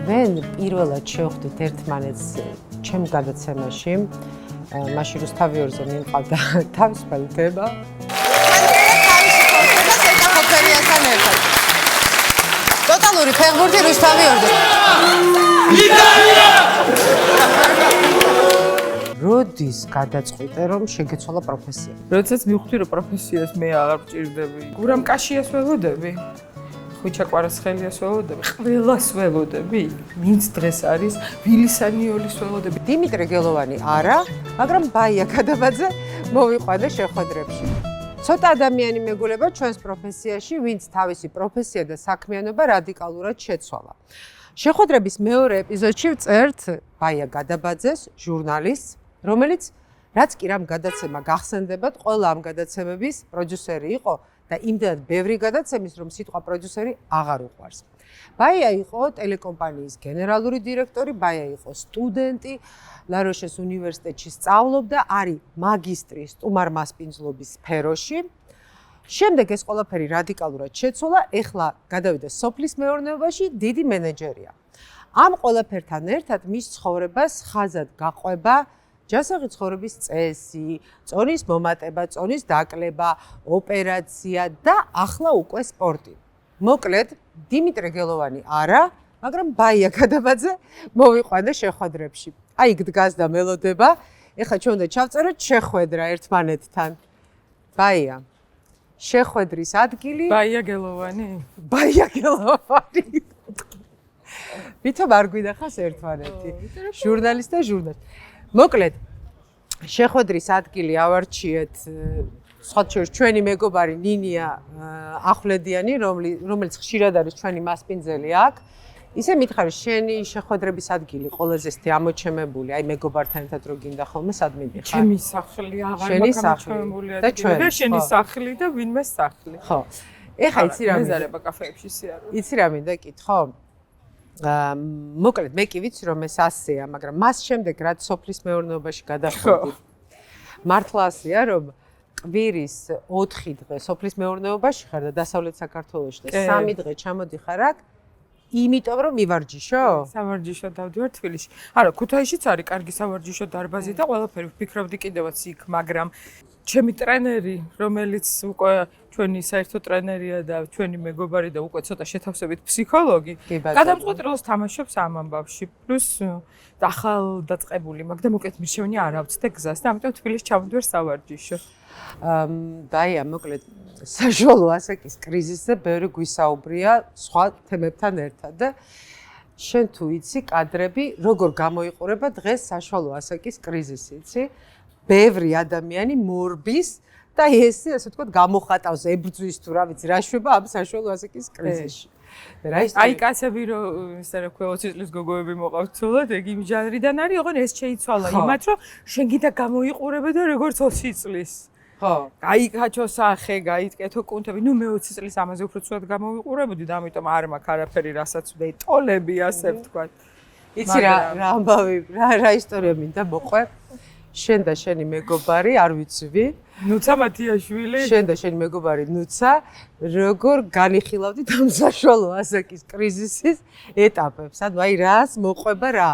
ჩვენ პირველად შევხვდით ერთმანეთს ჩემ გადაცემაში. მაშინ რუსთავიორზე მიმყავდა თავისუფალი თემა. ტოტალური ფეხბურთი რუსთავიორზე. როდის გადაწყვიტე რომ შეგეცვალა პროფესია? როდესაც მივხვდი რომ პროფესიას მე აღარ ვჭირდები. გურამ კაშიას ველოდები. ხუჩა კვარაცხელიას ველოდები. ყველას ველოდები. ვინც დღეს არის ვილისანიოლის ველოდები. დიმიტრი გელოვანი არა, მაგრამ ბაია გადაბაძე მოვიყვანა შეხვედრებში. ცოტა ადამიანი მეგულება ჩვენს პროფესიაში, ვინც თავისი პროფესია და საქმიანობა რადიკალურად შეცვალა. შეხვედრების მეორე ეპიზოდში ვწერთ ბაია გადაბაძეს, ჟურნალისტს, რომელიც რაც კი რამ გადაცემა გახსენდებათ, ყველა ამ გადაცემების პროდიუსერი იყო და იმდენად ბევრი გადაცემის, რომ სიტყვა პროდიუსერი აღარ უყვარს. ბაია იყო ტელეკომპანიის გენერალური დირექტორი, ბაია იყო სტუდენტი, ლაროშეს უნივერსიტეტში სწავლობდა, არის მაგისტრი სტუმარმასპინძლობის სფეროში. შემდეგ ეს ყველაფერი რადიკალურად შეცვალა, ეხლა გადავიდა სოფლის მეურნეობაში, დიდი მენეჯერია. ამ ყველაფერთან ერთად მის ცხოვრებას ხაზად გაყვება ჯანსაღი ცხოვრების წესი, წონის მომატება, წონის დაკლება, ოპერაცია და ახლა უკვე სპორტი. მოკლედ, დიმიტრი გელოვანი არა, მაგრამ ბაია გადაბაძე მოვიყვანა შეხვედრებში. აი, იქ დგას და მელოდება. ეხლა ჩვენ უნდა ჩავწეროთ შეხვედრა ერთმანეთთან. ბაია, შეხვედრის ადგილი. ბაია გელოვანი. ბაია გელოვანი. ვითომ არ გვინახავს ერთმანეთი. ჟურნალისტი და ჟურნალისტი. მოკლედ, შეხვედრის ადგილი ავარჩიეთ სხვადასხვა ჩვენი მეგობარი ნინია ახვლედიანი, რომელიც ხშირად არის ჩვენი მასპინძელი აქ. ისე მითხარი, შენი შეხვედრების ადგილი ყველაზე ისეთი ამოჩემებული, აი მეგობართან ერთად რო გინდა ხოლმე სად მიდიხარ? ჩემი სახლი აღარ მოგამოჩემებული და ჩვენ და შენი სახლი და ვინმე სახლი. ხო. ეხლა იცი რა მეზარება კაფეებში სიარული. იცი რა მინდა კითხო? მოკლედ მე კი ვიცი რომ ეს ასეა, მაგრამ მას შემდეგ რაც სოფლის მეურნეობაში გადახვედი. მართლა ასეა რომ კვირის 4 დღე სოფლის მეურნეობაში ხარ და დასავლეთ საქართველოში და 3 დღე ჩამოდიხარ აქ, იმიტომ რომ მივარჯიშო? სავარჯიშო დავდივარ თბილისში. არა, ქუთაისშიც არის კარგი სავარჯიშო დარბაზი და ყველაფერი ვფიქრობდი კიდევაც იქ, მაგრამ ჩემი ტრენერი, რომელიც უკვე ჩვენი საერთო ტრენერია და ჩვენი მეგობარი და უკვე ცოტა შეთავსებით ფსიქოლოგი, გადამწყვეტილოს თამაშობს ამ ამბავში. პლუს ახალ დაწყებული მაგ და მოკლედ მირჩევანი არ ავწდე გზას და ამიტომ თბილისში ჩავდივარ სავარჯიშო. ბაია, მოკლედ საშუალო ასაკის კრიზისზე ბევრი გვისაუბრია სხვა თემებთან ერთად და შენ თუ იცი კადრები როგორ გამოიყურება დღეს საშუალო ასაკის კრიზისი, იცი? ბევრი ადამიანი მორბის და ესე ვთქვათ გამოხატავს ებრძვის თუ რა ვიცი რა შვება ამ საშუალო ასაკის კრიზისში. აი კაცები რომ ისე რა ქვია 20 წლის გოგოები მოყავთ ცოლად, ეგ იმ ჟანრიდან არის, ოღონ ეს შეიცვალა იმათ რომ შენ გინდა გამოიყურებე და როგორც 20 წლის. ხო. გაიკაჩო სახე, გაიტკეთო კუნთები. ნუ მე 20 წლის ამაზე უფრო ცუდად გამოვიყურებოდი და ამიტომ არ მაქვს არაფერი რასაც ვდეი, ტოლები ასე ვთქვათ. იცი რა ამბავი, რა ისტორია მინდა მოყვე? შენ და შენი მეგობარი, არ ვიცი, ნუცა მათიაშვილი. შენ და შენი მეგობარი ნუცა, როგორ განიხილავდით ამ საშუალო ასაკის კრიზისის ეტაპებს? ანუ აი რას მოყვება რა?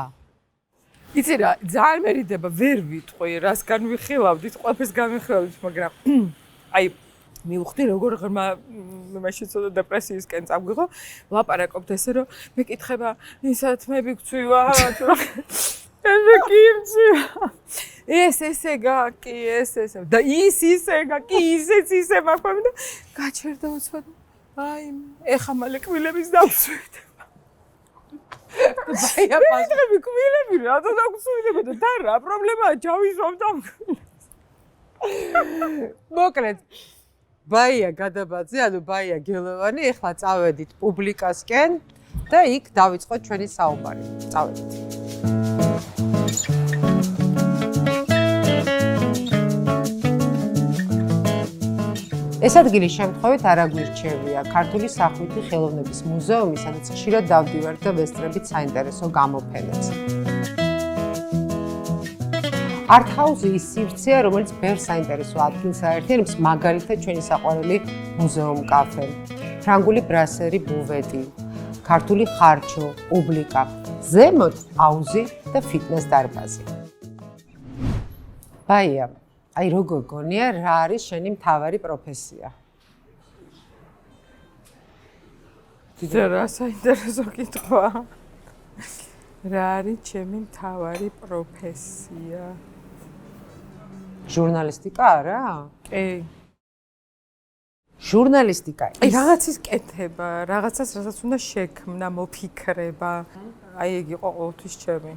იცი რა, ძალიან მერიდება, ვერ ვიტყვი, რას განვიხილავდით, ყველაფერს განვიხილავდით, მაგრამ აი მივხვდი როგორ ღრმა მაშინ ცოტა დეპრესიისკენ წავიღო, ვლაპარაკობთ ესე რომ მეკითხება, ისათმები გწვივა თუ რა ესე კიმცია. ესე გაკი, ესე და ისე გაკი, ისეც ისე მაქვს და გაჩერდა უცბად. აი, ეხა მალე კვილების დავწვით. ბაია პასუხი კვილები რა დაგწვიდებოდა და რა პრობლემაა ჩავისვამ და მოკლედ ბაია გადაბაძე, ანუ ბაია გელოვანი, ეხლა წავედით პუბლიკასკენ და იქ დავიწყოთ ჩვენი საუბარი. წავედით. ეს ადგილი შემთხვევით არ აგვირჩევია. ქართული სახვითი ხელოვნების მუზეუმი, სადაც ხშირად დავდივართ და ვესწრებით საინტერესო გამოფენებს. არტ-ჰაუსი ის სივრცეა, რომელიც ბევრ საინტერესო ადგილს აერთიანებს, მაგალითად ჩვენი საყვარელი მუზეუმ კაფე, ფრანგული ბრასერი ბუვეტი, ქართული ხარჩო, პუბლიკა, ზემოთ აუზი და ფიტნეს დარბაზი. ბაია, აი როგორ გონია რა არის შენი მთავარი პროფესია? რა საინტერესო კითხვაა. რა არის ჩემი მთავარი პროფესია? ჟურნალისტიკა არა? კი. ჟურნალისტიკა. აი რაღაცის კეთება, რაღაცას რასაც უნდა შექმნა, მოფიქრება. აი ეგ იყო ყოველთვის ჩემი.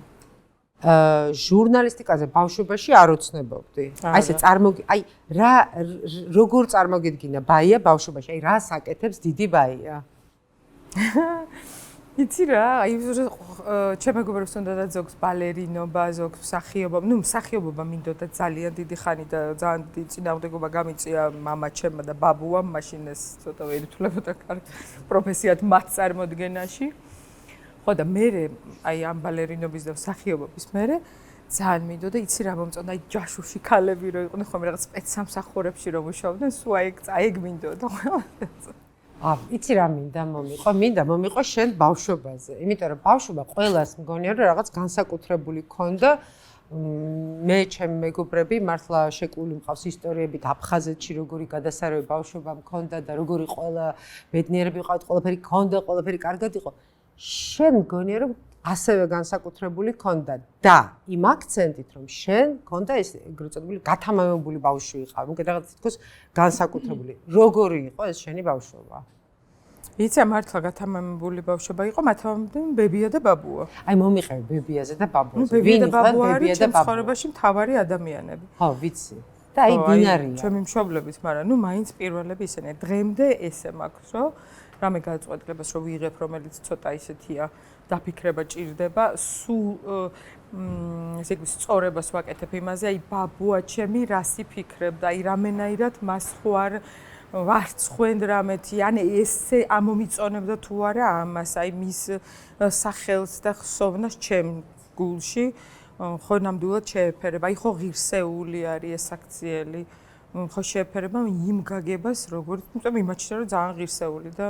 ჟურნალისტიკაზე ბავშვობაში არ ოცნებობდი. აი ესე აი რა როგორ წარმოგიდგინა ბაია ბავშვობაში? აი რას აკეთებს დიდი ბაია? იცი რა, აი ჩემ მეგობრებს უნდა და ზოგს ბალერინობა, ზოგს მსახიობობა, მსახიობობა მინდოდა ძალიან დიდი ხანი და ძალიან დიდი წინააღმდეგობა გამიწია მამა ჩემმა და ბაბუამ, მაშინ ეს ცოტა ვერ ითვლებოდა კარგ პროფესიად მათ წარმოდგენაში. ხო და მე აი ამ ბალერინობის და მსახიობობის მერე ძალიან მინდოდა, იცი რა მომწონდა, აი ჯაშუში ქალები რო იყვნენ ხოლმე რაღაც სპეცსამსახურებში რომ მუშაობდნენ, სულ აი ეგ მინდოდა ყველას. იცი რა მინდა მომიყო შენ ბავშვობაზე. იმიტომ რომ ბავშვობა ყველას მგონია რომ რაღაც განსაკუთრებული ქონდა. მე ჩემი მეგობრები მართლა შეკული მყავს ისტორიებით აფხაზეთში როგორი გადასარევი ბავშვობა მქონდა და როგორი ყველა ბედნიერები ყავთ, ყველაფერი ქონდა, ყველაფერი კარგად იყო. შენ მგონია რომ ასევე განსაკუთრებული ქონდა და იმ აქცენტით რომ შენ ქონდა ეს ეგრეთ წოდებული გათამამებული ბავშვი იყავ. მოგე რაღაც თითქოს განსაკუთრებული. როგორი იყო ეს შენი ბავშვობა? იცი მართლა გათამამებული ბავშვობა იყო, მათამამებული ბებია და ბაბუა. აი მომიყევი ბებიაზე და ბაბუაზე. ბებია და ბაბუა არის ჩემს ცხოვრებაში მთავარი ადამიანები. ხო, ვიცი. და აი ბინარია. ჩემი მშობლებით, მაგრამ მაინც პირველები ისინი. დღემდე ესე მაქვს, რომ რამე გადაწყვეტილებას რომ ვიღებ, რომელიც ცოტა ისეთია, დაფიქრება ჭირდება, სულ ესე იგი სწორებას ვაკეთებ იმაზე, აი ბაბუა ჩემი რას იფიქრებდა, აი რამენაირად მას ხო არ ვარცხვენ რამეთი, ან ესე ამომიწონებდა თუ არა ამას, აი მის სახელს და ხსოვნას ჩემ გულში ხო ნამდვილად შეეფერება. აი ხო ღირსეული არის ეს აქციელი, ხო შეეფერება იმ გაგებას, როგორც იმაჩნია რომ ძალიან ღირსეული და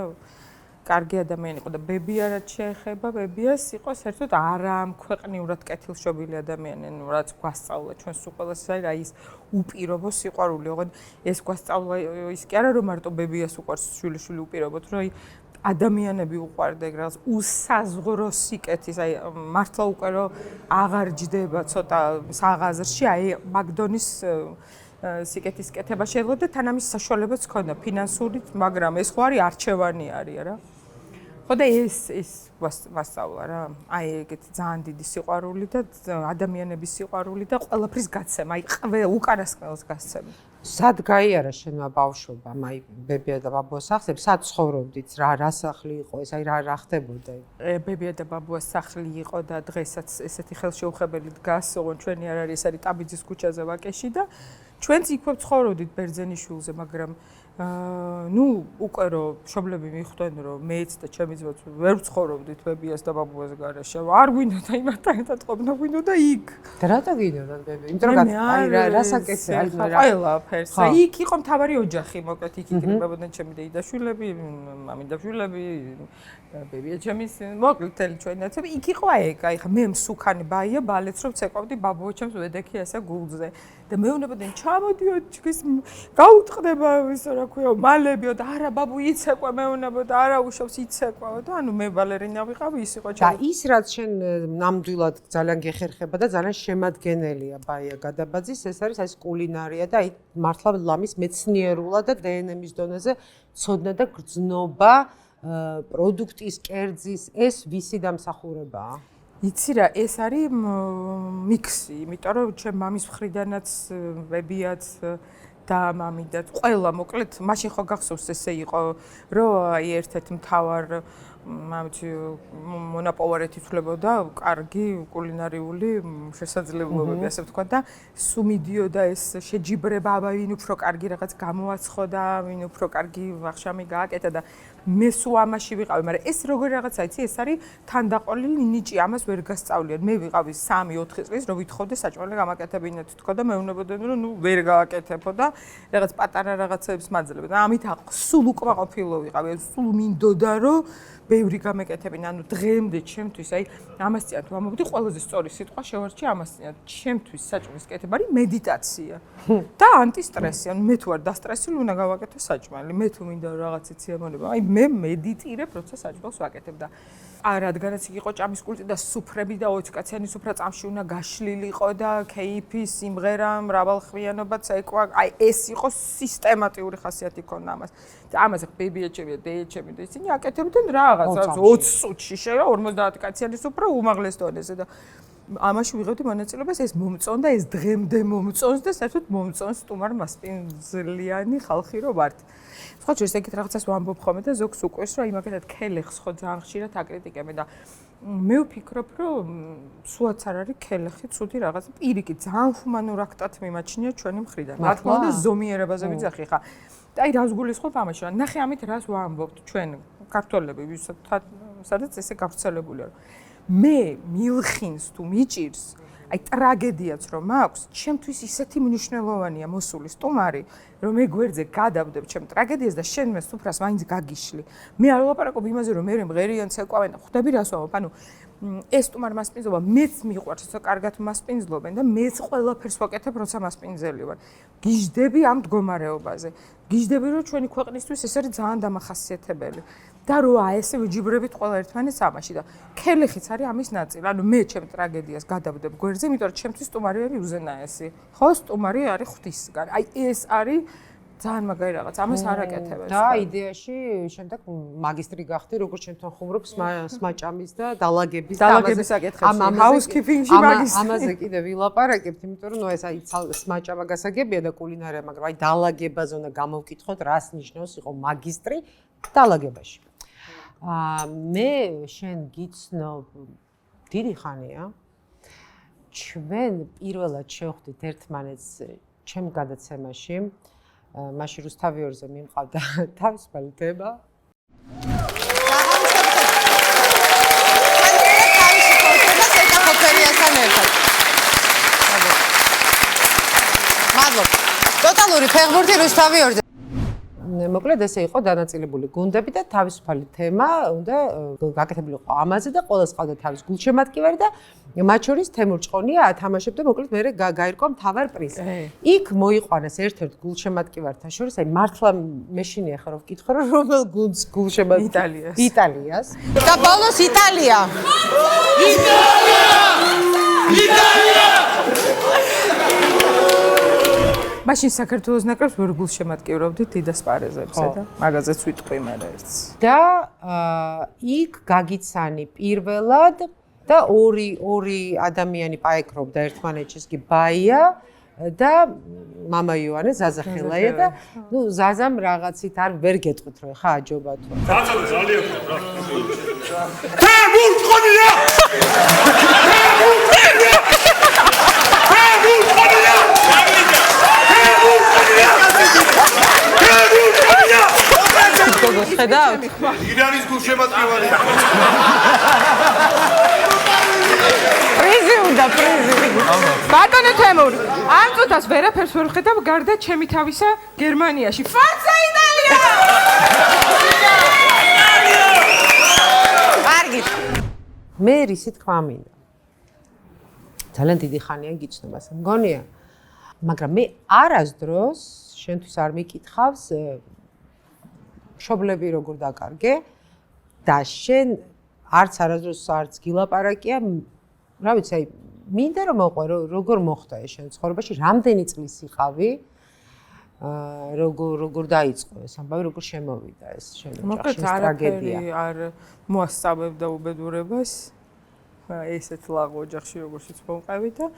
კარგი ადამიანი იყო და ბებია რაც შეეხება, ბებიას იყო საერთოდ არამქვეყნიურად კეთილშობილი ადამიანი, რაც გვასწავლა ჩვენს უყოლას აი ის უპირობო სიყვარული, ოღონდ ეს გვასწავლა ის კი არა რომ მარტო ბებიას უყვარს შვილიშვილი უპირობოდ, რომ აი ადამიანები უყვარდა ეგ რაღაც უსაზღვრო სიკეთის, აი მართლა უკვე რომ აღარ ჯდება ცოტა საღაზრში, აი მაგდონის სიკეთის კეთება შეიძლება და თან ამის საშუალებაც ჰქონდა ფინანსურით, მაგრამ ეს ხო არის არჩევანი არის რა. ხო და ეს ვასწავლა რა. აი ეგეთი ძალიან დიდი სიყვარული და ადამიანების სიყვარული და ყველაფრის გაცემა, აი უკანასკნელს გასცემა. სად გაიარა შენმა ბავშვობამ, აი ბებია და ბაბუას სახლებს, სად ცხოვრობდით, რა სახლი იყო ეს, აი რა ხდებოდა? ბებია და ბაბუას სახლი იყო და დღესაც ესეთი ხელშეუხებელი დგას, ოღონდ ჩვენი არ არის, ეს არის ტაბიძის ქუჩაზე ვაკეში და ჩვენც იქვე ცხოვრობდით ბერძენიშვილზე, მაგრამ უკვე რომ მშობლები მიხვდნენ რომ მეც და ჩემი ძმაც ვერ ვცხოვრობდით ბებიას და ბაბუას გარეშე, არ გვინდოდა იმათთან ერთად ყოფნა, გვინდოდა იქ. და რატო გინდოდა ბებია? იმიტომ რომ აი რას აკეთე, აი ყველაფერს. იქ იყო მთავარი ოჯახი, მოკლედ იქ იკრიბებოდნენ ჩემი დედაშვილები, მამიდაშვილები, ბებია ჩემის, მოკლედ მთელი ჩვენი ნაცები, იქ იყო ეგ, აი ხა მე მსუქანი ბაია, ბალეტს რომ ცეკვავდი ბაბუა ჩემს ვედექი ასე გულზე. და მეუბნებოდნენ ჩამოდიო ჩვენს გაუტყდება ისო რა ქვია მალები და არა ბაბუ იცეკვე მეუბნებოდა არა უშავს იცეკვაო და ანუ მე ბალერინა ვიყავი ის იყო და ის რაც შენ ნამდვილად ძალიან გეხერხება და ძალიან შემადგენელია ბაია გადაბაძის ეს არის ეს კულინარია და აი მართლა ლამის მეცნიერულად და დნმ-ის დონეზე ცოდნა და გრძნობა პროდუქტის კერძის ეს ვისი დამსახურებაა? იცი რა, ეს არის მიქსი, იმიტომ რომ ჩემ მამის მხრიდანაც ბებიაც და მამიდაც ყველა მოკლედ მაშინ ხო გახსოვს ესე იყო რომ აი ერთ-ერთ მთავარ მონაპოვარად ითვლებოდა კარგი კულინარიული შესაძლებლობები ასე ვთქვა და სულ მიდიოდა ეს შეჯიბრება აბა ვინ უფრო კარგი რაღაც გამოაცხოდა ვინ უფრო კარგი ვახშამი გააკეთა და მე სულ ამაში ვიყავი, მაგრამ ეს როგორი რაღაცა იცი, ეს არის თანდაყოლილი ნიჭი, ამას ვერ გასწავლიან. მე ვიყავი 3-4 წლის, რომ ვითხოვდე საჭმელი გამაკეთებინეთ თქო და მეუბნებოდნენ, რომ ნუ ვერ გააკეთებო და რაღაც პატარა რაღაცებს მაძლევდა. ამით სულ უკმაყოფილო ვიყავი, სულ მინდოდა რომ ბევრი გამეკეთებინა, ანუ დღემდე ჩემთვის, აი, ამას წინათ ვამბობდი, ყველაზე სწორი სიტყვა შევარჩი ამას წინათ. ჩემთვის საჭმლის კეთება არის მედიტაცია და ანტისტრესი. ანუ მე თუ არ დასტრესილი, უნდა გავაკეთო საჭმელი. მე თუ მინდა რაღაც იცი ამონება, აი მე მედიტირებ, როცა საჭმელს ვაკეთებ და რადგანაც იქ იყო ჭამის კულტი და სუფრები და 20 კაციანი სუფრა წამში უნდა გაშლილიყო და კეიფი, სიმღერა, მრავალხმიანობაც ეკვა. აი ეს იყო სისტემატიური ხასიათი ქონდა ამას. და ამაზე ბებიაჩები და დეიჩები და ისინი აკეთებდნენ რაღაცას 20 წუთში შევა 50 კაციანი სუფრა უმაღლეს დონეზე და ამაში ვიღებდი მონაწილეობას, ეს მომწონდა, ეს დღემდე მომწონს და საერთოდ მომწონს სტუმარ მასპინძლიანი ხალხი რო ვართ. სხვა შორის ეგეთ რაღაცას ვამბობ ხოლმე და ზოგს უკვეს რომ იმაგათად ქელეხს ხო ძალიან ხშირად აკრიტიკებენ და მე ვფიქრობ რომ სულაც არ არის ქელეხი ცუდი რაღაცა პირიქით ძალიან ჰუმანურ აქტად მიმაჩნია ჩვენი მხრიდან. რა თქმა უნდა ზომიერებაზე ვიძახი ხა. და აი რას გულისხმობ ამაში? ნახე ამით რას ვამბობთ ჩვენ ქართველები სადაც ესე გავრცელებულია რომ მე მილხინს თუ მიჭირს აი ტრაგედიაც რომ მაქვს ჩემთვის ისეთი მნიშვნელოვანია მოსული სტუმარი რომ მე გვერდზე გადავდებ ჩემ ტრაგედიას და შენ მე სუფრას მაინც გაგიშლი მე არ ვლაპარაკობ იმაზე რომ მე მღერიანს ეკავენ და ხვდები რას ვამბობ ანუ ეს სტუმარ მასპინძლობა მეც მიყვარს როცა კარგად მასპინძლობენ და მეც ყველაფერს ვაკეთებ როცა მასპინძელი ვარ გიждები ამ მდგომარეობაზე გიждები რომ ჩვენი ქვეყნისთვის ეს არის ძალიან დამახასიათებელი და რო ესე ვიჯიბრებით ყველა ერთმანეთს ამაში და ქელეხიც არის ამის ნაწილი. ანუ მე ჩემ ტრაგედიას გადავდებ გვერდზე, იმიტომ რომ ჩემთვის სტუმარი არის უზენაესი. ხო, სტუმარი არის ღვთისგან. აი ეს არის ძალიან მაგარი რაღაც. ამას არ აკეთებენ. და იდეაში შემდეგ მაგისტრი გახდი, როგორც ჩემთან ხუმრობ სმაჭამის და დალაგების საკითხებში. ჰაუსკიპინგში მაგისტრი. ამაზე კიდე ვილაპარაკებთ, იმიტომ რომ ნუ ეს აი სმაჭამა გასაგებია და კულინარია, მაგრამ აი დალაგებაზე უნდა გამოვკითხოთ, რას ნიშნავს იყო მაგისტრი დალაგებაში. მე შენ გიცნობ დიდი ხანია ჩვენ პირველად შევხვდით ერთმანეთს ჩემ გადაცემაში მაშინ რუსთავიორზე მიმყავდა თავისუფალი თემა მადლობა ტოტალური ფეხბურთი რუსთავიორზე მოკლედ ესე იყო დანაწილებული გუნდები და თავისუფალი თემა უნდა გაკეთებულიყო ამაზე და ყოველს ყავდა თავის გულშემატკივარი და მათ შორის თემურ ჭყონია ათამაშებდა მოკლედ მე გაირკვა მთავარ პრიზი. იქ მოიყვანეს ერთ-ერთ გულშემატკივართან შორის აი მართლა მეშინია ხო რომ ვკითხო რომ რომელ გუნდს გულშემატკივარი იტალიას და ბოლოს იტალია მაშინ საქართველოს ნაკრებს ვერ გულშემატკივრობდით დიდასპარეზებზე და მაგაზეც ვიტყვი მე ერთს. და იქ გაგიცანი პირველად და ორი ადამიანი პაეკრობდა ერთმანეთში კი ბაია და მამა იოანე ზაზა ხელაია და ნუ ზაზამ რაღაცით არ ვერ გეტყვით რომ ხა აჯობა თუ. ზაზა ძალიან რა. თემურწყონია! ხედავთ? ირანის გულშემატკივარი. პრიზი უნდა, პრიზი. ბატონო თემური, ამ წუთას ვერაფერს ვერ ხედავ გარდა ჩემი თავისა გერმანიაში. ფორცა იტალია! კარგი. მე რისი თქვა მინდა. ძალიან დიდი ხანია გიცნობ ასე. მგონია. მაგრამ მე არასდროს შენთვის არ მიკითხავს მშობლები როგორ დაკარგე და შენ არც არასდროს არც გილაპარაკია რა ვიცი აი მინდა რომ მოყვე როგორ მოხდა ეს შენ ცხოვრებაში რამდენი წლის იყავი როგორ დაიწყო ეს ამბავი როგორ შემოვიდა ეს შენ ოჯახში ტრაგედია არ მოასწავებდა უბედურებას ესეთ ლაღო ოჯახში როგორციც მომყევი და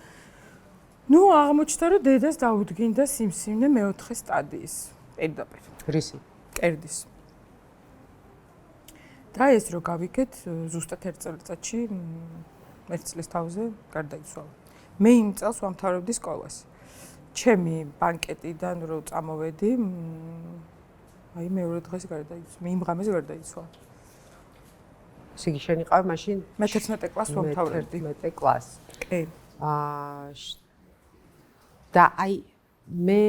ნუ აღმოჩნდა რომ დედას დაუდგინდა სიმსივნე მეოთხე სტადიის პირდაპირ რისი კერდის. და ეს რო გავიგეთ ზუსტად ერთ წელიწადში ერთ წლის თავზე გარდაიცვალა. მე იმ წელს ვამთავრებდი სკოლას. ჩემი ბანკეტიდან რო წამოვედი აი მეორე დღეს გარდაიცვალა, მე იმ ღამეს გარდაიცვალა. ესე იგი შენ იყავ მაშინ მე 11 კლასს მომთავრებდი. 11 კლასს. კი. და აი მე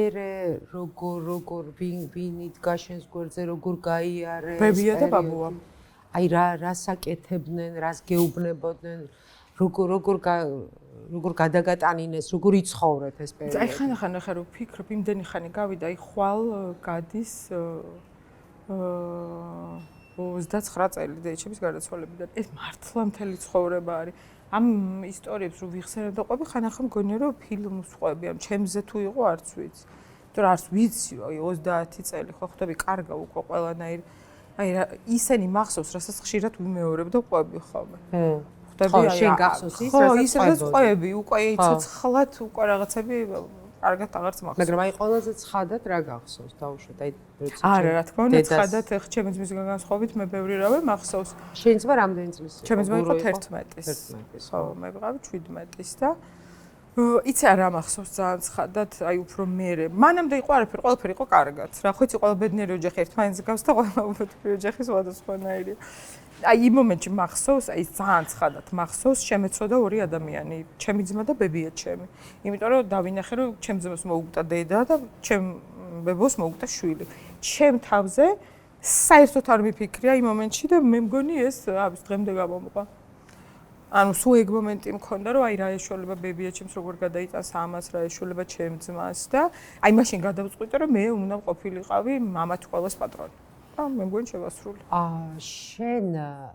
როგორ ვინ იდგა შენს გვერდზე, როგორ გაიარე? ბებია და ბაბუა. აი რას აკეთებდნენ, რას გეუბნებოდნენ, როგორ გადაგატანინეს, როგორ იცხოვრეთ ეს პერიოდი? აი ხან ახლა რო ვფიქრობ, იმდენი ხანი გავიდა, აი ხვალ გადის 29 წელი დედაჩემის გარდაცვალებიდან. ეს მართლა მთელი ცხოვრება არის. ამ ისტორიებს რო ვიხსენებ და ყვები, ხან ახლა მგონია რომ ფილმს ყვები, ამ ჩემზე თუ იყო არც ვიცი. იმიტომ რომ არც ვიცი, აი 30 წელი ხო ხვდები, კარგა უკვე ყველანაირ აი ისენი მახსოვს, რასაც ხშირად ვიმეორებ და ყვები ხოლმე. ხო, შენ გახსოვს ის, რასაც ყვები, უკვე ცოცხლად უკვე რაღაცები კარგად აღარც მახსოვს. მაგრამ აი ყველაზე ცხადად რა გახსოვს დაუშვათ? აი როცა არა, რა თქმა უნდა, ცხადად ჩემი ძმისგან განსხვავებით მე ბევრი რამე მახსოვს. შენ ძმა რამდენი წლის იყო? ჩემი ძმა იყო 11-ის. ხო, მე ვიყავი 17-ის და იცი რა მახსოვს ძალიან ცხადად, აი უფრო მერე. მანამდე იყო არაფერი, ყველაფერი იყო კარგად. რა ხო იცი, ყველა ბედნიერი ოჯახი ერთმანეთს გავს და ყველა უბედური ოჯახი სხვადასხვანაირია. აი იმ მომენტში მახსოვს, აი ძალიან ცხადად მახსოვს, შემეცოდა ორი ადამიანი, ჩემი ძმა და ბებია ჩემი. იმიტომ რომ დავინახე, რომ ჩემ ძმას მოუკვდა დედა და ჩემ ბებოს მოუკვდა შვილი. ჩემ თავზე საერთოდ არ მიფიქრია იმ მომენტში და მე მგონი ეს ამის დღემდე გამომყვა. ანუ სულ ეგ მომენტი მქონდა, რომ აი რა ეშველება ბებია ჩემს როგორ გადაიტანს ამას, რა ეშველება ჩემ ძმას და აი მაშინ გადავწყვიტე, რომ მე უნდა ყოფილიყავი მამათ ყველას პატრონი. მე მგონი შევასრულე. შენ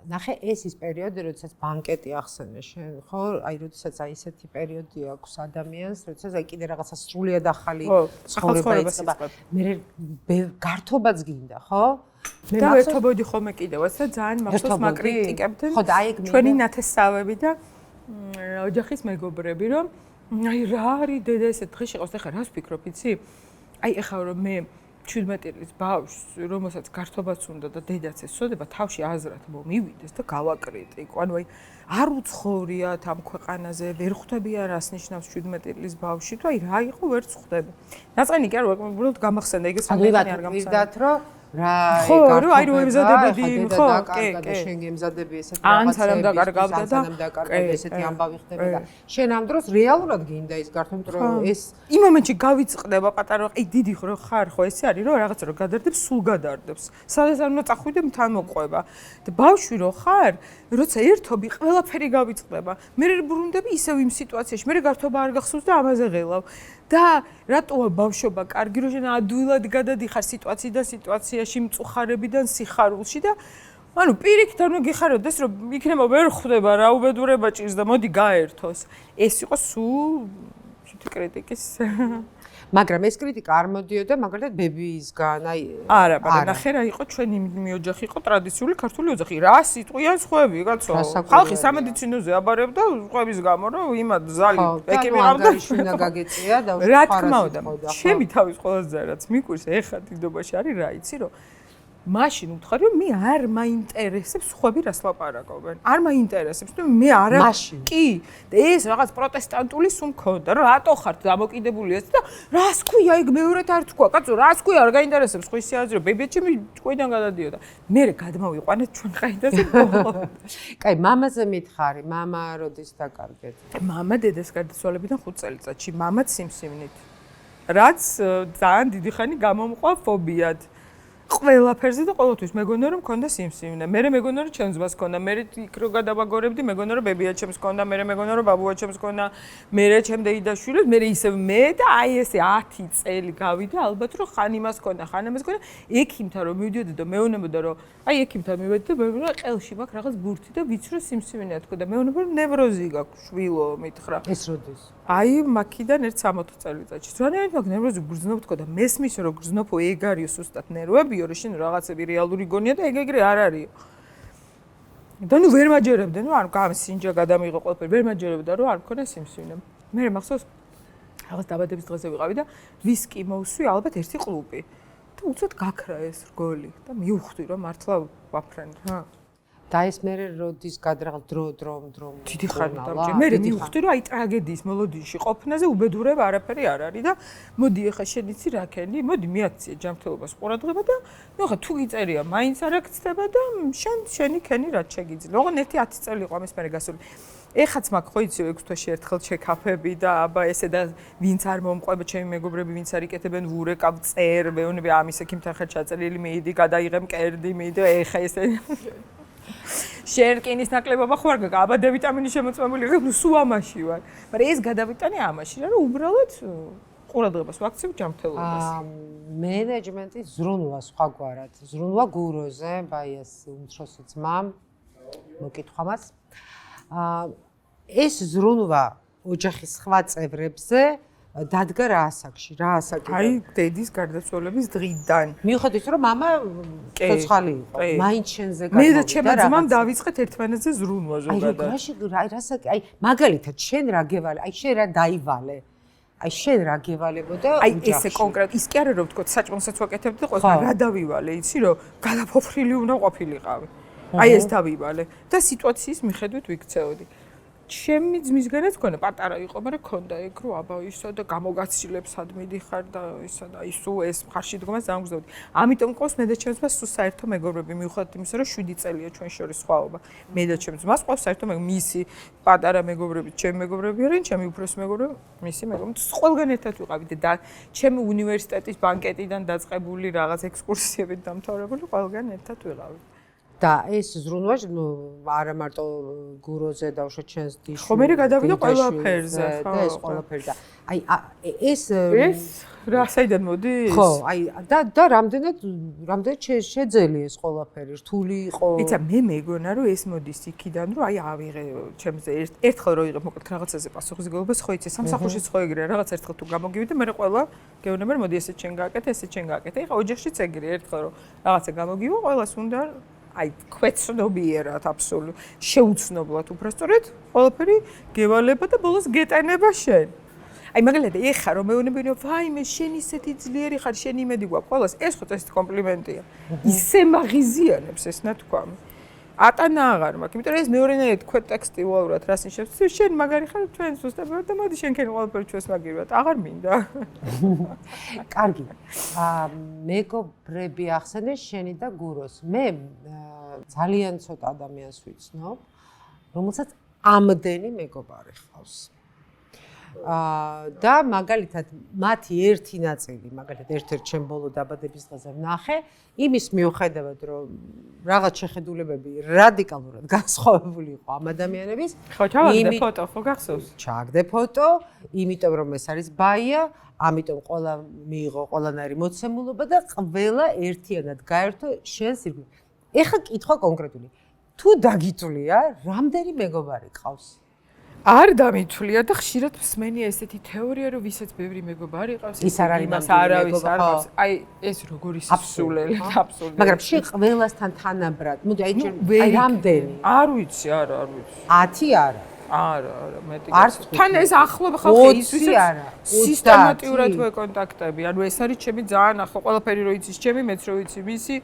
ნახე ეს ის პერიოდი, როდესაც ბანკეტი ახსენე შენ, ხო? აი როდესაც აი ესეთი პერიოდი აქვს ადამიანს, როდესაც აი კიდე რაღაცა სრულიად ახალი ცხოვრება იწყება. მე გართობაც გინდა, ხო? და ერთობოდი ხოლმე კიდევაც და ძალიან მახსოვს მაკრიტიკებდნენ. ხო და აი ეგ ჩვენი ნათესავები და ოჯახის მეგობრები, რომ აი რა არის დედა ესე დღეში ყავს და ხა რას ვფიქრობ, იცი? აი ეხლა რომ მე 17 წლის ბავშვს, რომელსაც გართობაც უნდა და დედაც ესწოდება, თავში აზრად მომივიდეს და გავაკრიტიკო. ანუ აი არ უცხოვრიათ ამ ქვეყანაზე, ვერ ხვდებიან რას ნიშნავს 17 წლის ბავშვი, თუ აი რა იყო ვერც ხვდები. ნაწანი კი არ უბრალოდ გამახსენდა, ეგეც არ გამახსენდა, რომ რა ხო, რომ აი რომ ემზადებოდი, ხო, კი, შენ გემზადები ესეთი რაღაცები, ან დაკარგავდა და ესეთი ამბავი ხდება და შენ ამ დროს რეალურად გინდა ის გართო, რომ ეს იმ მომენტში გავიწყდება პატარა, აი დიდი რო ხარ, ხო ესე არის, რომ რაღაცა რო გადარდებს, სულ გადარდებს. სადაც არ უნდა წახვიდე, თან მოყვება. და ბავშვი რო ხარ, როცა ერთობი, ყველაფერი გავიწყდება. მე ბრუნდები ისევ იმ სიტუაციაში, მე გართობა არ გახსოვს და ამაზე ღელავ. და რატოა ბავშვობა კარგი, რომ შენ ადვილად გადადიხარ სიტუაციიდან სიტუაციაში, მწუხარებიდან სიხარულში და ანუ პირიქით არ უნდა გიხაროდეს, რომ იქნება ვერ ხვდება რა უბედურება ჭირს და მოდი გაერთოს. ეს იყო სულ კრიტიკის. მაგრამ ეს კრიტიკა არ მოდიოდა მაგალითად ბებიისგან, აი არა, ნახე რა იყო ჩვენი ოჯახი იყო ტრადიციული ქართული ოჯახი. რა სიტყვიან სხვები, კაცო. ხალხი სამედიცინოზე აბარებდა სხვების გამო, რომ იმად ზალი ეკები ყავდა. შუნა გაგეწია და რა თქმა უნდა, ჩემი თავის ყველაზე ძალიან რაც მიკვირს ეხა დიდობაში არის რა იცი, რომ მაშინ უთხარი რომ მე არ მაინტერესებს ხვები რას ლაპარაკობენ. არ მაინტერესებს, თუ მე არა კი. და ეს რაღაც პროტესტანტული სულ მქონდა, რომ რატო ხართ დამოკიდებული ეს და რას ქვია ეგ მეორედ არ თქვა, კაცო, რას ქვია არ გაინტერესებს ხვისი აზრი, ბებიაჩემი ჭკვიდან გადადიოდა. მე გადმოვიყვანეთ ჩვენ ყაიდაზე ბოლო. კაი, მამაზე მითხარი, მამა როდის დაკარგეთ? მამა დედას გარდაცვალებიდან 5 წელიწადში, მამაც სიმსივნით. რაც ძალიან დიდი ხანი გამომყვა ფობიად. ყველაფერზე და ყოველთვის მეგონა რომ მქონდა სიმსივნე. მე მეგონა რომ ჩემს ძმას მქონდა, მე იქ რო გადავაგორებდი, მეგონა რომ ბებია ჩემს მქონდა, მე მეგონა რომ ბაბუა ჩემს მქონდა, მე ჩემ დეიდაშვილებს, მე ისევ მე და აი ესე 10 წელი გავიდა, ალბათ რომ ხან იმას მქონდა, ხან ამას მქონდა. ექიმთან რომ მივიდოდი და მეუბნებოდა რომ აი ექიმთან მივედი და მეუბნება ყელში მაქვს რაღაც ბურთი და ვიცი რომ სიმსივნეა თქო და მეუბნება რომ ნევროზი გაქვს, შვილო, მითხრა. ეს როდის? აი მაქიდან 1-60 წელიწადში. ზანაირად მაგ ნევროზი გრძნობ თქო და მესმის რომ გრძნობო ეგ არის უბრალოდ ნერვებიო, რომ შენ რაღაცები რეალური გონია და ეგ არ არისო. და ნუ ვერ მაჯერებდნენ, ნუ არ გამსინჯა გადამიღო ყველაფერი, ვერ მაჯერებდა რომ არ მქონდა სიმსივნე. მე მახსოვს რაღაც დაბადების დღეზე ვიყავი და ვისკი მოვსვი ალბათ ერთი ყლუპი. და უცოდ გაქრა ეს რგოლი და მივხვდი რომ მართლა ვაფრენ რა. და ეს მე როდის გადრაღალ დრო დიდი ხანი დავჭე. მე მივხვდი რომ აი ტრაგედიის მოლოდინში ყოფნაზე უბედურება არაფერი არ არის და მოდი ეხა შენ იცი რა ქენი, მოდი მიაქციე ჯანმრთელობას ყურადღება და ნუ ხა თუ გიწერია მაინც არ აქცდება და შენი ქენი რაც შეგიძლია. ოღონდ 1-10 წელი იყო ამის მერე გასული. ეხაც მაგ ხო იცი 6 თვეში ერთხელ ჩეკაპები და აბა ესე და ვინც არ მომყვება ჩემი მეგობრები ვინც არ იკეთებენ ვურეკავ წერ მეუბნები ამის ექიმთან ხარ ჩაწერილი მიიდი გადაიღე მკერდი მიიდი ეხა ესე შენ რკინის ნაკლებობა ხო არ გაგა აბა D ვიტამინი შემოწმებული ნუ სულ ამაში ვარ მაგრამ ეს გადავიტანე ამაში რა რომ უბრალოდ ყურადღებას ვაქცევ ჯანმრთელობას მენეჯმენტი ზრუნვა სხვაგვარად ზრუნვა გუროზე ბაიას უმცროსი ძმა მოკითხვა მას ეს ზრუნვა ოჯახის სხვა წევრებზე დადგა რა ასაკში რა ასაკი აი დედის გარდაცვალების დღიდან მიუხედავად რომ მამა ცოცხალი იყო მაინც შენზე მე და ჩემ ძმამ დავიწყეთ ერთმანეთზე ზრუნვა ზოგადად აი რა ასაკი აი მაგალითად შენ რა გევალე აი შენ რა დაივალე აი შენ რა გევალებოდა აი ესე კონკრეტ ის კი არა რომ ვთქო საჭმელსაც ვაკეთებდი და ყოველთვის რა დავივალე იცი რომ გადაფოფრილი უნდა ყოფილიყავი აი ეს დავივალე და სიტუაციის მიხედვით ვიქცეოდი ჩემი ძმისგანაც გქონდა პატარა იყო მაგრამ გქონდა ეგ რომ აბა ისა და გამოგაცილებსად მიდიხარ და ისა და ისო ეს მხარში დგომას დამგზავნდი ამიტომ ყავს მე და ჩემს ძმას სულ საერთო მეგობრები მიუხედავად იმისა რომ 7 წელია ჩვენ შორის სხვაობა მე და ჩემს ძმას ყავს საერთო მისი პატარა მეგობრები ჩემი მეგობრები არიან ჩემი უფროსი მეგობრები მისი მეგობრები ყველგან ერთად ვიყავით და ჩემი უნივერსიტეტის ბანკეტიდან დაწყებული რაღაც ექსკურსიებით დამთავრებული ყველგან ერთად ვიყავით და ეს ზრუნვა არა მარტო გუროზე და უშო ჩვენს დიშ ხო მე გადავიდა ყველაფერზე და ეს ყველაფერი და აი ეს რა საიდან მოდის ხო აი და რამდენად შეძელი ეს ყველაფერი რთული იყო იცი მე მეგონა რომ ეს მოდის იქიდან რომ აი ავიღე ჩემზე ერთხელ რო იღებ მოკლედ რაღაცაზე პასუხისგებლობას ხო იცი სამსახურშიც ხო ეგრეა რაღაც ერთხელ თუ გამოგივიდე მე ყველა გეუბნება რომ მოდი ესეც შენ გააკეთე ესეც შენ გააკეთე ეხა ოჯახშიც ეგრეა ერთხელ რომ რაღაცა გამოგივა ყველას უნდა აი ქვეცნობიერად აბსოლუტურად შეუცნობლად უბრალოდ ყველაფერი გევალება და ბოლოს გეტანება შენ. აი მაგალითად ეხა რომ მეუბნები რომ ვაიმე შენ ისეთი ძლიერი ხარ შენ იმედი გვაქვს ყველას ეს ხო წესი კომპლიმენტია. ისე მაღიზიანებს ეს ნათქვამი. ატანა აღარ მაქვს, იმიტომ რომ ეს მეორენაირად ქვეტექსტუალურად რას ნიშნავს? შენ მაგარი ხარ ჩვენ ზუსტად და მოდი შენ ქენ ყველაფერი ჩვენს მაგირვად. აღარ მინდა. კარგი. მეგობრები ახსენე შენი და გუროს. მე ძალიან ცოტა ადამიანს ვიცნობ, რომელსაც ამდენი მეგობარი ჰყავს. და მაგალითად მათი ერთი ნაწილი, მაგალითად ერთ-ერთ ჩემ ბოლო დაბადების დღეზე ვნახე, იმის მიუხედავად რომ რაღაც შეხედულებები რადიკალურად განსხვავებული იყო ამ ადამიანების, ხო ჩავაგდე ფოტო, ხო გახსოვს? ჩააგდე ფოტო, იმიტომ რომ ეს არის ბაია, ამიტომ ყველა მიიღო ყველანაირი მოცემულობა და ყველა ერთიანად გაერთო შენს ირგვლივ. ეხლა კითხვა კონკრეტული. თუ დაგიწვლია, რამდენი მეგობარი ყავს? არ დამითვლია და ხშირად მსმენია ესეთი თეორია რომ ვისაც ბევრი მეგობარი ყავს ის არ არის იმას არავის არ ყავს აი ეს როგორი სისულელი აბსოლუტურად მაგრამ შენ ყველასთან თანაბრად მოდი აი რამდენი არ ვიცი არა არ ვიცი 10 არა არა მეტი თან ეს ახლობა ხალხი ის ვისაც სისტემატურად ვეკონტაქტები ანუ ეს არის ჩემი ძალიან ახლო ყველაფერი რო იცის ჩემი მეც რო ვიცი მისი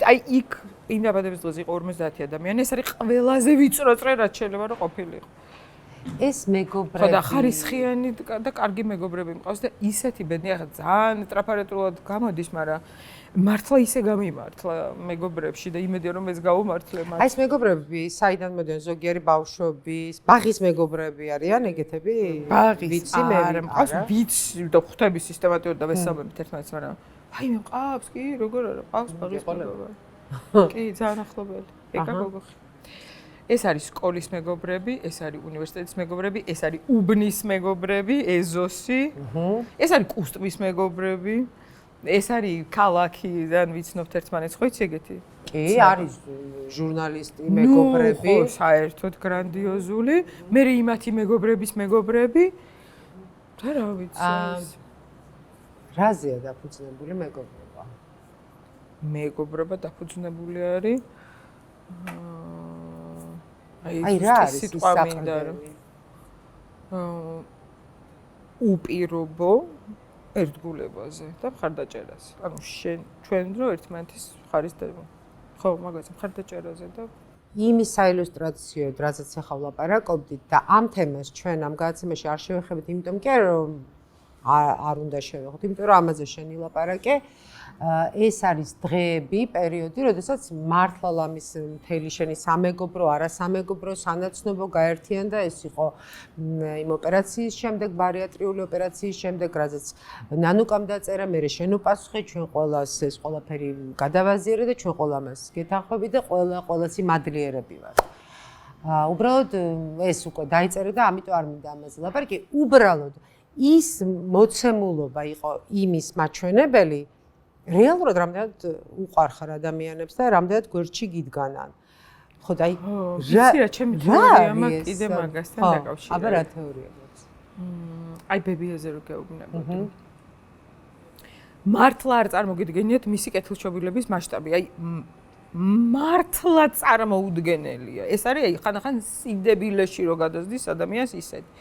აი იქ ინდაბადების დღეს იყო 50 ადამიანი ეს არის ყველაზე ვიწრო წრე რაც შეიძლება რომ ყოფილიყო ეს მეგობრები ხო და ხარისხიანი და კარგი მეგობრები მყავს და ისეთი ბედნი ახლა ძალიან ტრაფარეტულად გამოდის, მაგრამ მართლა ისე გამიმართლა მეგობრებში და იმედია რომ ეს გაუმართლე მათ. აი ეს მეგობრები საიდან მოდიან ზოგი არის ბავშვობის, ბაღის მეგობრები არიან ეგეთები? ვიცი მე არა მყავს ვიცი და ხვდები სისტემატურად და ვესაბამით ერთმანეთს, მაგრამ აი მე მყავს კი როგორ არა მყავს ბაღის მეგობრები. კი ძალიან ახლობელი. ეკა გოგო ეს არის სკოლის მეგობრები, ეს არის უნივერსიტეტის მეგობრები, ეს არის უბნის მეგობრები, ეზოსი. ეს არის კუსტმის მეგობრები. ეს არის ქალაქიდან ვიცნობთ ერთმანეთს, ხო იცი ეგეთი? კი, არის ჟურნალისტი მეგობრები. ხო, საერთოდ გრანდიოზული. მე იმათი მეგობრების მეგობრები. და რა ვიცი. რაზეა დაფუძნებული მეგობრობა? მეგობრობა დაფუძნებული არის აი რა არის სიტყვა მინდა რომ უპირობო ერთგულებაზე და მხარდაჭერაზე. ანუ ჩვენ რო ერთმანეთის მხარის ხო, მაგაზე მხარდაჭერაზე და იმის საილუსტრაციოდ, რაზეც ახლა ვლაპარაკობდით და ამ თემას ჩვენ ამ გადაცემაში არ შევეხებით, იმიტომ კი რომ არ უნდა შევეხოთ, იმიტომ რომ ამაზე შენ ილაპარაკე. ეს არის დღეები, პერიოდი, როდესაც მართლა ლამის მთელი შენი სამეგობრო, არასამეგობრო, სანაცნობო გაერთიანდა, ეს იყო იმ ოპერაციის შემდეგ, ბარიატრიული ოპერაციის შემდეგ, რაზეც ნანუკამ დაწერა, მე შენ უპასუხე, ჩვენ ყველას ეს ყველაფერი გადავაზიერე და ჩვენ ყველა მას გეთანხმები და ყველასი მადლიერები ვარ. უბრალოდ ეს უკვე დაიწერე და ამიტომ არ მინდა ამაზე ლაპარაკი. უბრალოდ ის მოცემულობა იყო იმის მაჩვენებელი, რეალურად რამდენად უყარხარ ადამიანებს და რამდენად გვერდში გიდგანან. ხო და აი ვიცი რა ჩემი თეორია მაქვს კიდე მაგასთან დაკავშირებით. აბა რა თეორია მაქვს? აი ბებიაზე რო გეუბნებოდი. მართლა არ წარმოგიდგენიათ მისი კეთილშობილების მასშტაბი. აი მართლა წარმოუდგენელია. ეს არის აი ხანდახან სიდებილეში რო გადასდის ადამიანს ისეთი.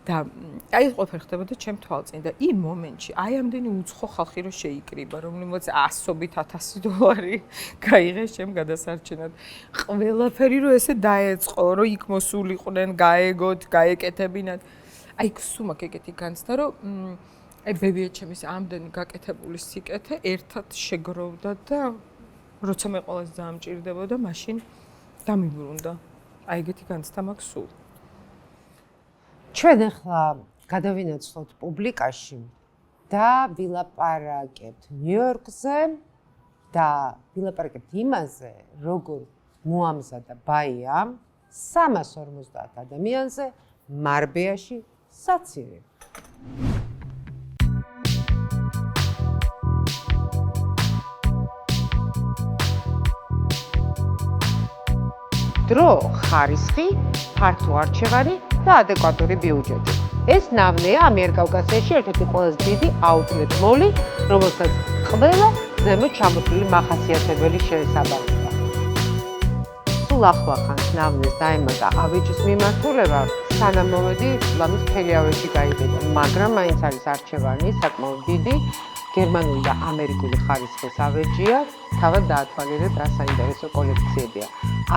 და აი ეს ყველაფერი ხდებოდა ჩემ თვალწინ და იმ მომენტში აი ამდენი უცხო ხალხი რო შეიკრიბა, რომელმაც $100,000 $1,000 გაიღეს ჩემ გადასარჩენად. ყველაფერი რო ესე დაეწყო, რომ იქ მოსულიყვნენ, გაეგოთ, გაეკეთებინათ. აი სუმაკ ეგეთი განცდა, რომ აი ბებია ჩემის ამდენი გაკეთებული სიკეთე ერთად შეგროვდა და როცა მე ყველას დამჭირდებოდა, მაშინ დამიბრუნდა. აი ეგეთი განცდა მაქვს სულ. ჩვენ ახლა გადავინაცვლოთ პუბლიკაში და ვილაპარაკებთ ნიუ-იორკზე და ვილაპარაკებთ იმაზე, როგორ მოამზადა ბაიამ 350 ადამიანზე მარბეაში საცივი. დრო, ხარისხი, ფართო არჩევანი და ადეკვატური ბიუჯეტი. ეს ნავნეა ამიერკავკასიაში ერთ-ერთი ყველაზე დიდი აუტლეტ მოლი, რომელსაც ყველა ზემოთ ჩამოთვლილი მახასიათებელი შეესაბამება. სულ ახლახანს ნავნეს დაემატა ავეჯის მიმართულება, სანამ მოვედი ლამის მთელი ავეჯი გაიყიდა, მაგრამ მაინც არის არჩევანი საკმაოდ დიდი, გერმანული და ამერიკული ხარისხის ავეჯია, თავად დაათვალიერეთ რა საინტერესო კოლექციებია.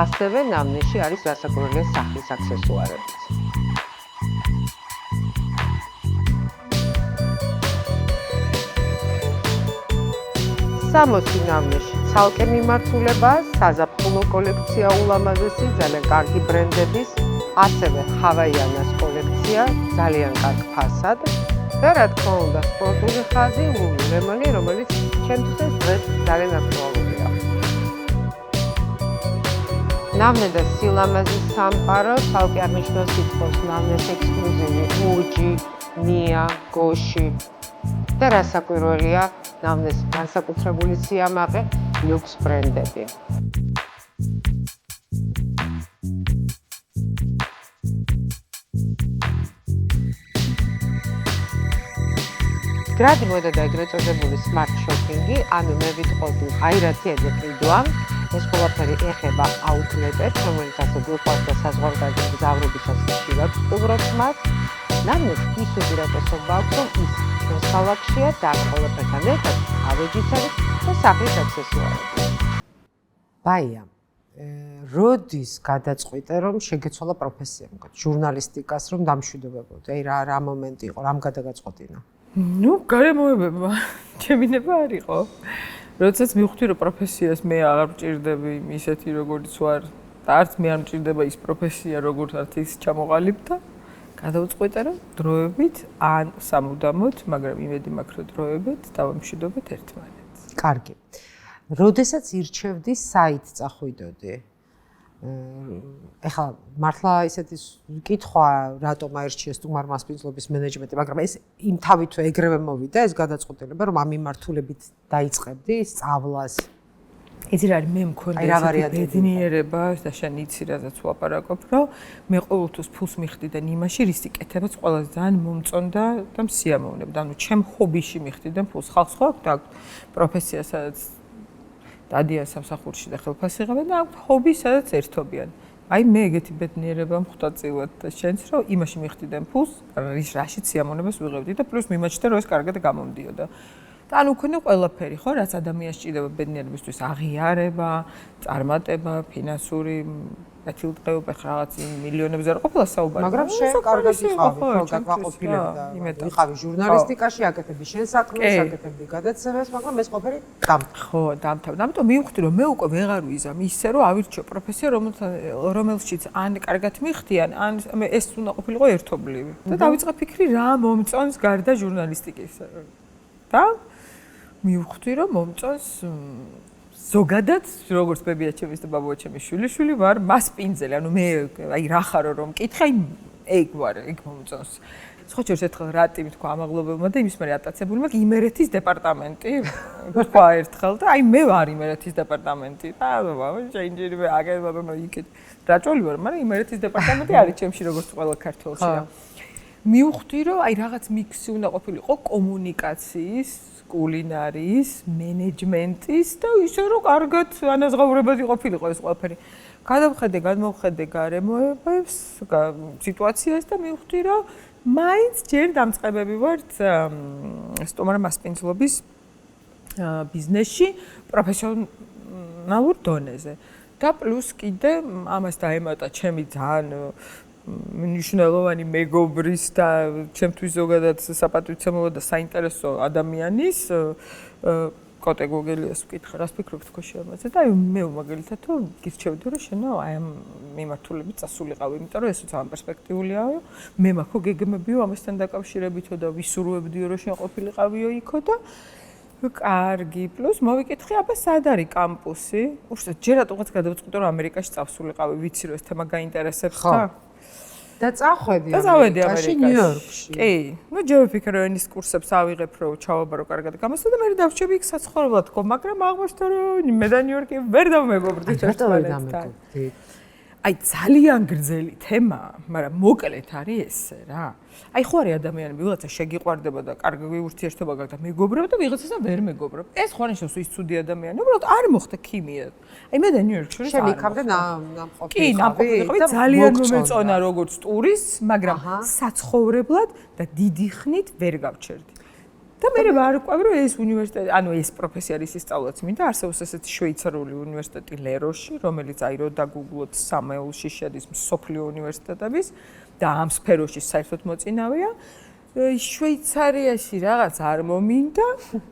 ასევე ნავნეში არის რასაკვირველი სახლის აქსესუარებიც. სამოცი ნავნეში ცალკე მიმართულება, საზაფხულო კოლექცია ულამაზესი, ძალიან კარგი ბრენდების, ასევე ჰავაიანას კოლექცია, ძალიან კარგ ფასად და რა თქმა უნდა, სპორტული ხაზი, ლულულემონი, რომელიც ჩემთვის დღეს ძალიან აქტუალურია. ნავნე და სილამაზის სამყარო, ცალკე აღნიშნავს სიტყვას ნავნეს ექსკლუზივი, უჯი, ნია, გოში და რასაკვირველია, ნავნეს განსაკუთრებული სიამაყე, ლუქს ბრენდები. გრადი მოდა და ეგრეთ წოდებული smart shopping-ი, ანუ მე ვიტყოდი ღაირათი ედეფრიდოა, ეს ყველაფერი ეხება აუტლეტებს, რომელიც ასე გვიყვარს და საზღვარგარეთ მგზავრობისას ხშირად ვსტუმრობთ მათ. ნავნეს ის უპირატესობა აქვს, რომ ის ჩვენს ქალაქშია და ყველაფერთან ერთად ავეჯიც არის და სახლის აქსესუარები. ბაია, როდის გადაწყვიტე, რომ შეგეცვალა პროფესია, ჟურნალისტიკას რომ დამშვიდობებოდ? აი რა მომენტი იყო, რამ გადაგაწყვეტინა? ნუ გარემოებებმა ჩემინება არ იყო. როდესაც მივხვდი რომ პროფესიას მე აღარ მჭირდები ისეთი როგორც ვარ და არც მე არ მჭირდება ის პროფესია როგორც არც ის ჩამოყალიბდა, გადავწყვეტე რომ დროებით ან სამუდამოდ, მაგრამ იმედი მაქვს რომ დროებით დავამშვიდობეთ ერთმანეთს. კარგი. როდესაც ირჩევდი საით წახვიდოდი? ეხლა მართლა ისეთი კითხვა რატომ აირჩიეს სტუმარმასპინძლობის მენეჯმენტი, მაგრამ ეს იმ თავითვე ეგრევე მოვიდა ეს გადაწყვეტილება, რომ ამ მიმართულებით დაიწყებდი სწავლას. იცი რა არის მე მქონდა ეს ბედნიერება და შენ იცი რაზეც ვაპარაკობ, რომ მე ყოველთვის ფულს მიხდიდან იმაში, რის იკეთებაც ყველაზე ძალიან მომწონდა და მსიამოვნებდა. ანუ ჩემ ჰობიში მიხდიდან ფულს. ხალხს ხო აქვს პროფესია, სადაც დადიან სამსახურში და ხელფასი იღებენ და აქვს ჰობი, სადაც ერთობიან. აი მე ეგეთი ბედნიერება მხვდა წილად და შენც რომ იმაში მიხდიდან ფულს, რაშიც სიამოვნებას ვიღებდი და პლუს მიმაჩნდა რომ ეს კარგად გამომდიოდა. და ანუ ქონდა ყველაფერი, ხო, რაც ადამიანს ჭირდება ბედნიერებისთვის, აღიარება, წარმატება, ფინანსური ეთილდღეობა, რაღაც მილიონებზე არ ყოფილა საუბარი. მაგრამ შენ კარგად იყავი, ხო, გაყოფილებდა. იყავი ჟურნალისტიკაში, აკეთებდი შენ საქმეს, აკეთებდი გადაცემას, მაგრამ ეს ყოფილი დამთავრდა. ხო, დამთავრდა. ამიტომ მივხვდი, რომ მე უკვე ვეღარ ვიზამ ისე, რომ ავირჩიო პროფესია, რომელშიც ან კარგად მიხდიან, ან ეს უნდა ყოფილიყო ერთობლივი. და დავიწყე ფიქრი, რა მომწონს გარდა ჟურნალისტიკის. და მივხვდი, რომ მომწონს ზოგადად, როგორც ბებია ჩემის და ბაბუა ჩემის შვილიშვილი ვარ, მას პინძელი, ანუ მე აი რა ხარო რომ მკითხე, ეგ ვარ, ეგ მომწონს. სხვა შორის ერთხელ რატი თქვა ამაღლობელმა და იმის მერე ატაცებულმა იმერეთის დეპარტამენტი თქვა ერთხელ და აი მე ვარ იმერეთის დეპარტამენტი და შეინჯერები აგებადო იქეთ რაჭველი ვარ, მაგრამ იმერეთის დეპარტამენტი არის ჩემში როგორც ყველა ქართველში რა. მივხვდი, რომ აი რაღაც მიქსი უნდა ყოფილიყო კომუნიკაციის, კულინარიის, მენეჯმენტის და ისე რომ კარგად ანაზღაურებადი ყოფილიყო ეს ყველაფერი. გადმოვხედე გარემოებებს, სიტუაციას და მივხვდი, რომ მაინც ჯერ დამწყებები ვართ სტუმარ მასპინძლობის ბიზნესში პროფესიონალურ დონეზე. და პლუს კიდე ამას დაემატა ჩემი ძალიან მნიშვნელოვანი მეგობრის და ჩემთვის ზოგადად საპატრიოტიზმო და საინტერესო ადამიანის კოტე გოგელიას ვკითხე, რას ფიქრობთ თქო ამაზე და აი მე მაგალითად თუ გირჩევდი რომ შენო აი ამ მიმართულებით წასულიყავი, იმიტომ რომ ესო ძალიან პერსპექტიულია. მე მაქვს გეგმებიო ამასთან დაკავშირებითო და ვისურვებდიო რომ შენ ყოფილიყავიო იქო და კარგი, პლუს მოვიკითხე, აბა სად არის კამპუსი? უშუალოდ ჯერ რატომღაც გადავწყვიტე რომ ამერიკაში წავსულიყავი, ვიცი რომ ეს თემა გაინტერესებს და და წავედი ამერიკაში, ნიუ-იორკში. კი, ну ჯერ ვფიქრე რომ ენის კურსებს ავიღებ რომ ჩავაბარო კარგად გამოსა და მე დავჭები იქ საცხოვრებლად თქო, მაგრამ აღმოჩნდა რომ მე და ნიუ-იორკი ვერ დავმეგობრდით ერთმანეთთან. აი ძალიან გრძელი თემაა, მაგრამ მოკლედ არის ესე რა. აი ხო არის ადამიანები, ვიღაცა შეგიყვარდება და კარგი ურთიერთობა გაქვს და მეგობრობ და ვიღაცასთან ვერ მეგობრობ. ეს ხო არის ის ცუდი ადამიანი, უბრალოდ არ მოხდა ქიმია. აი მე და ნიუ-იორკში შორის შენ იქამდე ნამყოფი. კი, ნამყოფი ძალიან მომეწონა როგორც ტურისტს, მაგრამ საცხოვრებლად და დიდი ხნით ვერ გავჩერდი. და მე ვარ ყვავი რომ ეს უნივერსიტეტი, ანუ ეს პროფესია არის ისწავლაც მინდა, არსებობს ესეთი შვეიცარიული უნივერსიტეტი ლეროში, რომელიც აი რო დაგუგლოთ სამეულში შედის მსოფლიო უნივერსიტეტების და ამ სფეროში საერთოდ მოწინავია. შვეიცარიაში რაღაც არ მომინდა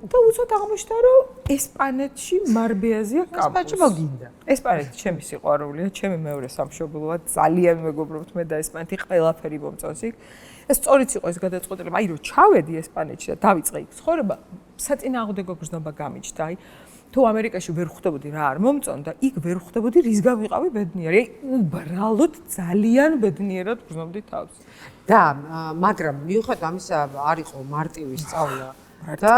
და უცოდ აღმოჩნდა რომ ესპანეთში მარბეაზია კამპუსი. ესპანეთში მოგინდა. ესპანეთი ჩემი სიყვარულია, ჩემი მეორე სამშობლოა, ძალიან მეგობრობთ მე და ესპანეთი ყველაფერი მომწონს იქ. ეს სწორიც იყო ეს გადაწყვეტილება, აი რომ ჩავედი ესპანეთში და დავიწყე იქ ცხოვრება, საწინააღმდეგო გრძნობა გამიჩნდა. აი თუ ამერიკაში ვერ ხვდებოდი რა არ მომწონდა, იქ ვერ ხვდებოდი რის გამიყავი ბედნიერი. აი უბრალოდ ძალიან ბედნიერად გრძნობდი თავს. და მაგრამ მიუხედავად ამისა არ იყო მარტივი სწავლა. და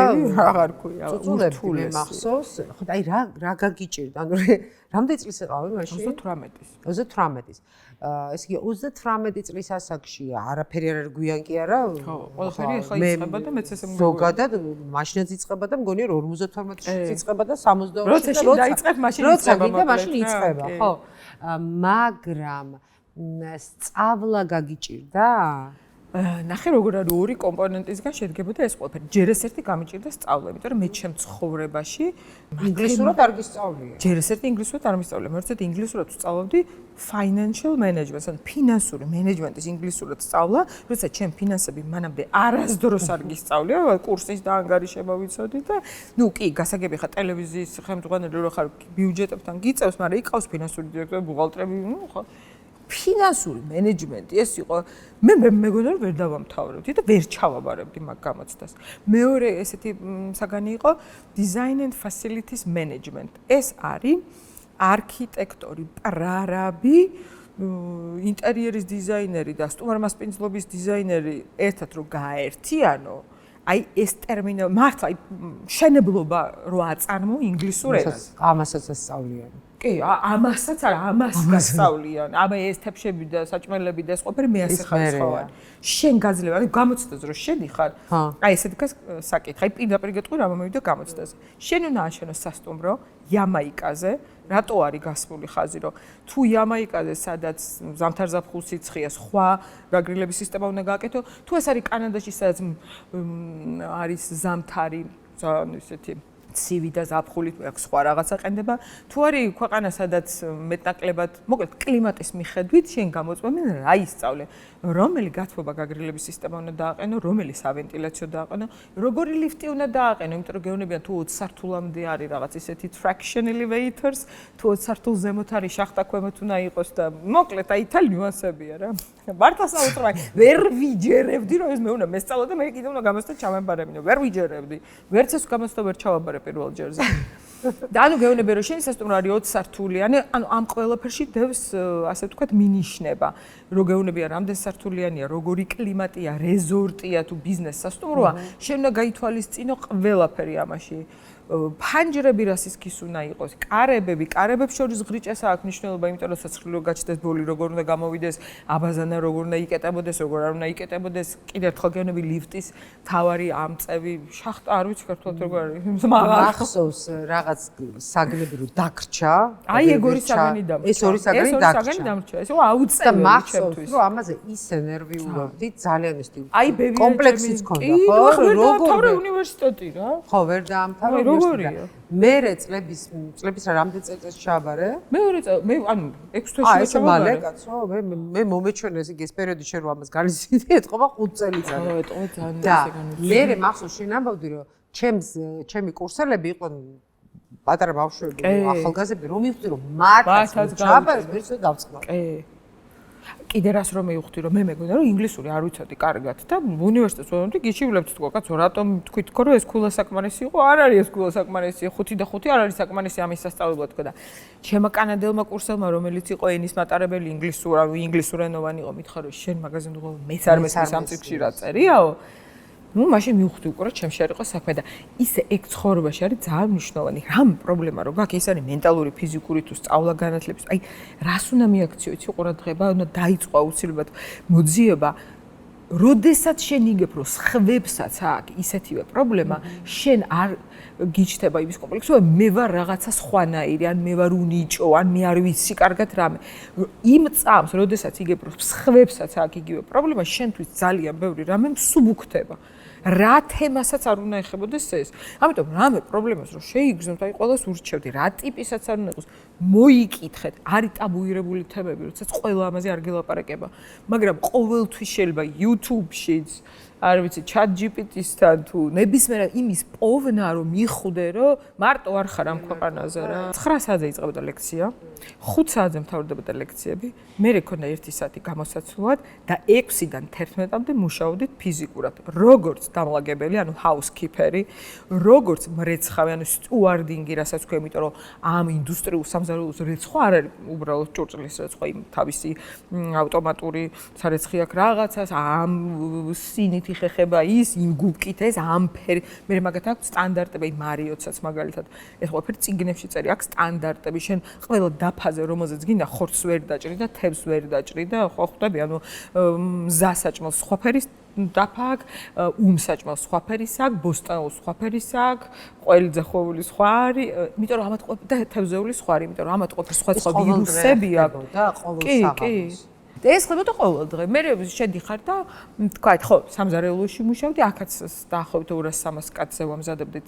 აღარ ქვია, ურთულე მახსოვს, ხო და აი რა გაგიჭირდა, ანუ რამდენი წლის იყავი მაშინ? 38-ის. 38-ის. ეს იგი 38 წლის ასაკში არაფერი არ გვიან კი არა? ხო, ყველაფერი ახლა იწყება და მეც ესე მგონია. ზოგადად მაშინაც იწყება და მგონია 52-ში იწყება და 62-ში როცა დაიწყებ მაშინ იწყება, როცა მაშინ იწყება, ხო. მაგრამ სწავლა გაგიჭირდა? ნახე როგორ არის ორი კომპონენტისგან შედგებოდა ეს ყველაფერი. ჯერ ეს ერთი გამიჭირდა სწავლა, იმიტომ რომ მე ჩემ ცხოვრებაში ინგლისურად არ გისწავლია. ჯერ ეს ერთი ინგლისურად არ მისწავლე, მე ინგლისურად ვსწავლობდი financial management-ს, ან ფინანსური მენეჯმენტის ინგლისურად სწავლა, როცა ჩემ ფინანსები მანამდე არასდროს არ გისწავლია, კურსის დაანგარიშება ვიცოდი და ნუ კი, გასაგები ხა ტელევიზიის ხელმძღვანელი რო ხარ ბიუჯეტებთან გიწევს, მაგრამ იყავს ფინანსური დირექტორი, ბუღალტრები, ნუ ხო ფინანსური მენეჯმენტი ეს იყო მე მეგონა რომ ვერ დავამთავრებდი და ვერ ჩავაბარებდი მაგ გამოცდას. მეორე ესეთი საგანი იყო design and facilities management. ეს არის არქიტექტორი, პრარაბი, ინტერიერის დიზაინერი და სტუმარმასპინძლობის დიზაინერი ერთად რო გააერთიანო, აი ეს ტერმინი მართლა შენებლობა რო აწარმო ინგლისურ ენაზე. ამასაც ასწავლიან. კი, ამასაც არა, ამას გასწავლიან. აბა ეს თაფშები და საჭმელები და ეს ყველაფერი მე ასე ხარისხოვანი. შენ გაძლევა, ანუ გამოცდაზე რო შედიხარ, აი ესეთ დგას საკითხი. აი პირდაპირ გეტყვი რა მომივიდა გამოცდაზე. შენ უნდა აშენო სასტუმრო იამაიკაზე, რატო არის გასმული ხაზი, რომ თუ იამაიკაზე, სადაც ზამთარ-ზაფხულ სიცხეა, სხვა გაგრილების სისტემა უნდა გააკეთო, თუ ეს არის კანადაში, სადაც არის ზამთარი, ძალიან ისეთი ცივი და ზაფხულით აქ სხვა რაღაცა ყენდება. თუ არის ქვეყანა, სადაც მეტნაკლებად, მოკლედ კლიმატის მიხედვით შენ გამოწვევენ რა ისწავლე, რომელი გათბობა გაგრილების სისტემა უნდა დააყენო, რომელი სავენტილაციო დააყენო, როგორი ლიფტი უნდა დააყენო, იმიტომ რომ გეუბნებიან თუ 20 სართულამდე არის რაღაც ისეთი traction elevators, თუ 20 სართულ ზემოთ არის შახტა ქვემოთ უნდა იყოს და მოკლედ აი თალ ნიუანსებია რა. მართლა საუბრობ, ვერ ვიჯერებდი რომ ეს მე უნდა მესწავლო და მე კიდე უნდა გამოსწო ჩამებარებინო. ვერ ვიჯერებდი. ვერც ეს გამოსწო ვერ ჩავაბარე პირველ ჯერზე. და ანუ გეუბნები რომ შენი სასტუმრო არის 20 სართულიანი, ანუ ამ ყველაფერში დევს ასე ვთქვათ მინიშნება. რო გეუბნებია რამდენ სართულიანია, როგორი კლიმატია, რეზორტია თუ ბიზნეს სასტუმროა, შენ უნდა გაითვალისწინო ყველაფერი ამაში. ფანჯრები რასის უნდა იყოს, კარებებს შორის ღრიჭას აქვს მნიშვნელობა, იმიტომ რომ საცხრილო გაჩნდეს ბოლი, როგორ უნდა გამოვიდეს, აბაზანა როგორ უნდა იკეტებოდეს, როგორ არ უნდა იკეტებოდეს. კიდევ ერთხელ გეუბნები ლიფტის თავარი ამწევი, შახტა არ ვიცი ქართულად როგორ არის. მახსოვს რაღაც საგნები რომ დაგრჩა. აი ეგორი საგანი დამრჩა. ეს ორი საგანი დამრჩა. ეს აუცილებელი ჩემთვის. რომ ამაზე ისე ნერვიულობდი, ძალიან ისეთი ბებია კომპლექსიც ქონდა, ხო? რომ როგორ უნივერსიტეტი რა? ხო, ვერ დაამთავრე. როგორია? მერე წლების რამდენი წელიწად ჩააბარე? მეორე წელი, მე ანუ 6 თვეში ჩააბარე. კაცო, მე მომეჩვენეს იგი ეს პერიოდი შენ რომ ამას განიცდიდი, ეთყობა 5 წელიწად. ხო, ეთყობა ძალიან და ესე განიცდიდი. მე მახსოვს შენ ამბობდი რომ ჩემი კურსელები იყვნენ პატარა ბავშვები, ახალგაზრდები, რომ მივხვდი რომ მათაც ჩააბარეს, მე ისე გავწყდა. კი. კიდე რას რომ მივხვდი რომ მე მეგონა რომ ინგლისური არ ვიცოდი კარგად და უნივერსიტეტს ვეუბნები გიჩივლებთ თქვა კაცო რატომ თქვით თქო რომ ეს ქულა საკმარისი იყო არ არის ეს ქულა საკმარისი 5 და 5 არ არის საკმარისი ამის სასწავლებლად თქვა და ჩემო კანადელმა კურსელმა რომელიც იყო ენის მატარებელი ინგლისურენოვანი იყო მითხრა რომ შენ მაგაზინ დუღო მეც არ მესმის ამ წიგნში რა წერიაო ну მაშინ მივხვდი უკვე რომ ჩემში არ იყო საქმე და ისე ეგ ცხოვრებაში არის ძალიან მნიშვნელოვანი რამ პრობლემა რო გაქვს ეს არის მენტალური ფიზიკური თუ სწავლა განათლების აი რას უნდა მიაქციო იცი ყურადღება უნდა დაიწყო აუცილებლად მოძიება როდესაც შენ იგებ რომ სხვებსაც აქვს ისეთივე პრობლემა შენ არ გიჩნდება იმის კომპლექსი რომ მე ვარ რაღაცა სხვანაირი ან მე ვარ უნიჭო ან მე არ ვიცი კარგად რამე იმ წამს როდესაც იგებ რომ სხვებსაც აქვს იგივე პრობლემა შენთვის ძალიან ბევრი რამე მსუბუქდება რა თემასაც არ უნდა ეხებოდეს ეს. ამიტომ რამე პრობლემას რომ შეიგრძნოთ, აი ყველას ურჩევდი, რა ტიპისაც არ უნდა იყოს, მოიკითხეთ, არის ტაბუირებული თემები, როდესაც ყველა ამაზე არ გელაპარაკება. მაგრამ ყოველთვის შეიძლება YouTube-შიც, არ ვიცი, ChatGPT-სთან თუ ნებისმიერ იმის პოვნა რომ მიხვდე რომ მარტო არ ხარ ამ ქვეყანაზე რა. 9 საათზე იწყებოდა ლექცია, 5 საათზე მთავრდებოდა ლექციები, მე მქონდა 1 საათი გამოსაცვლად და 6-დან 11-მდე მუშაობდით ფიზიკურად. როგორც დამლაგებელი, ანუ ჰაუსკიპერი, როგორც მრეცხავი, ანუ სტუარდინგი, რასაც ქვია, იმიტომ რომ ამ ინდუსტრიულ სამზარეულოს რეცხვა არ არის უბრალოდ ჭურჭლის რეცხვა, იმ თავისი ავტომატური სარეცხი აქვს რაღაცას, ამ სინით იხეხება ის, იმ გუბკით ეს, ამ ფერი, მე მაგათ აქვს სტანდარტები, მარიოცაც მაგალითად, ეს ყველაფერი წიგნებში წერი, აქვს სტანდარტები, შენ ყველა დაფაზე, რომელზეც გინდა ხორცს ვერ დაჭრი და თევზს ვერ დაჭრი და ხო ხვდები, ანუ მზასაჭმელს სხვა ფერის დაფა აქვს, უმსაჭმელს სხვა ფერის აქვს, ბოსტნეულს სხვა ფერის აქვს, ყველზე ხოვლის სხვა არის, იმიტომ რომ ამათ და თევზეული სხვა არის, იმიტომ რომ ამათ ყოფილი სხვა ვირუსები აქვს და ყოველსაღამოს. ეს ხდებოდა ყოველ დღე. მე შედიხარ და თქვა, ხო, სამზარეულოში მუშავდი, აქაც დაახლოებით 200-300 კაცზე ვამზადებდით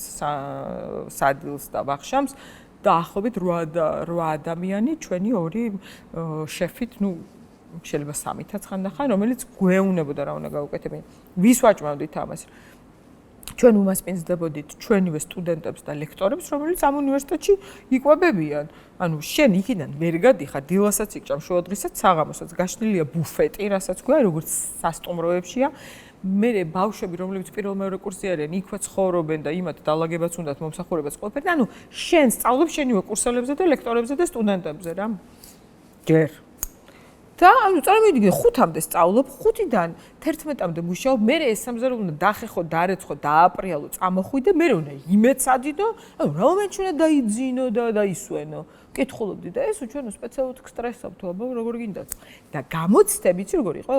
სადილს და ვახშამს. დაახლოებით 8 ადამიანი ჩვენი ორი შეფით, ну, შეიძლება 3-იც ხანდახან, რომელიც გვეუბნებოდა რა უნდა გავუკეთებინ. ვის ვაჭმავდით ამას? ჩვენ უმასპინძლებოდით ჩვენივე სტუდენტებს და ლექტორებს, რომელიც ამ უნივერსიტეტში იკვებებიან. ანუ შენ იქიდან ვერ გადიხარ, დილასაც იქ შუა დღესაც საღამოსაც გაშლილია ბუფეტი, რასაც ქვია, როგორც სასტუმროებშია. მე ბავშვები, რომლებიც პირველ-მეორე კურსზე არიან, იქვე ცხოვრობენ და იმათ დალაგებაც უნდათ, მომსახურებაც ყველაფერი. ანუ შენ სწავლობ შენივე კურსელებზე და ლექტორებზე და სტუდენტებზე რა. ჯერ და ანუ წარმოვიდგინე 5-მდე სწავლობ, 5-დან 11-მდე მუშაობ, მე ეს სამზარეულო უნდა დახეხო, დარეცხო, დააპრიალო, წამოხვიდე, მე უნდა იმედს ადიდო, ანუ რა მომენტში უნდა დაიძინო და დაისვენო. კითხულობდი და ეს ჩვენო სპეციალურად გსტრესობ თუ აბა როგორ გინდათ. და გამოცდები, იცი როგორ იყო?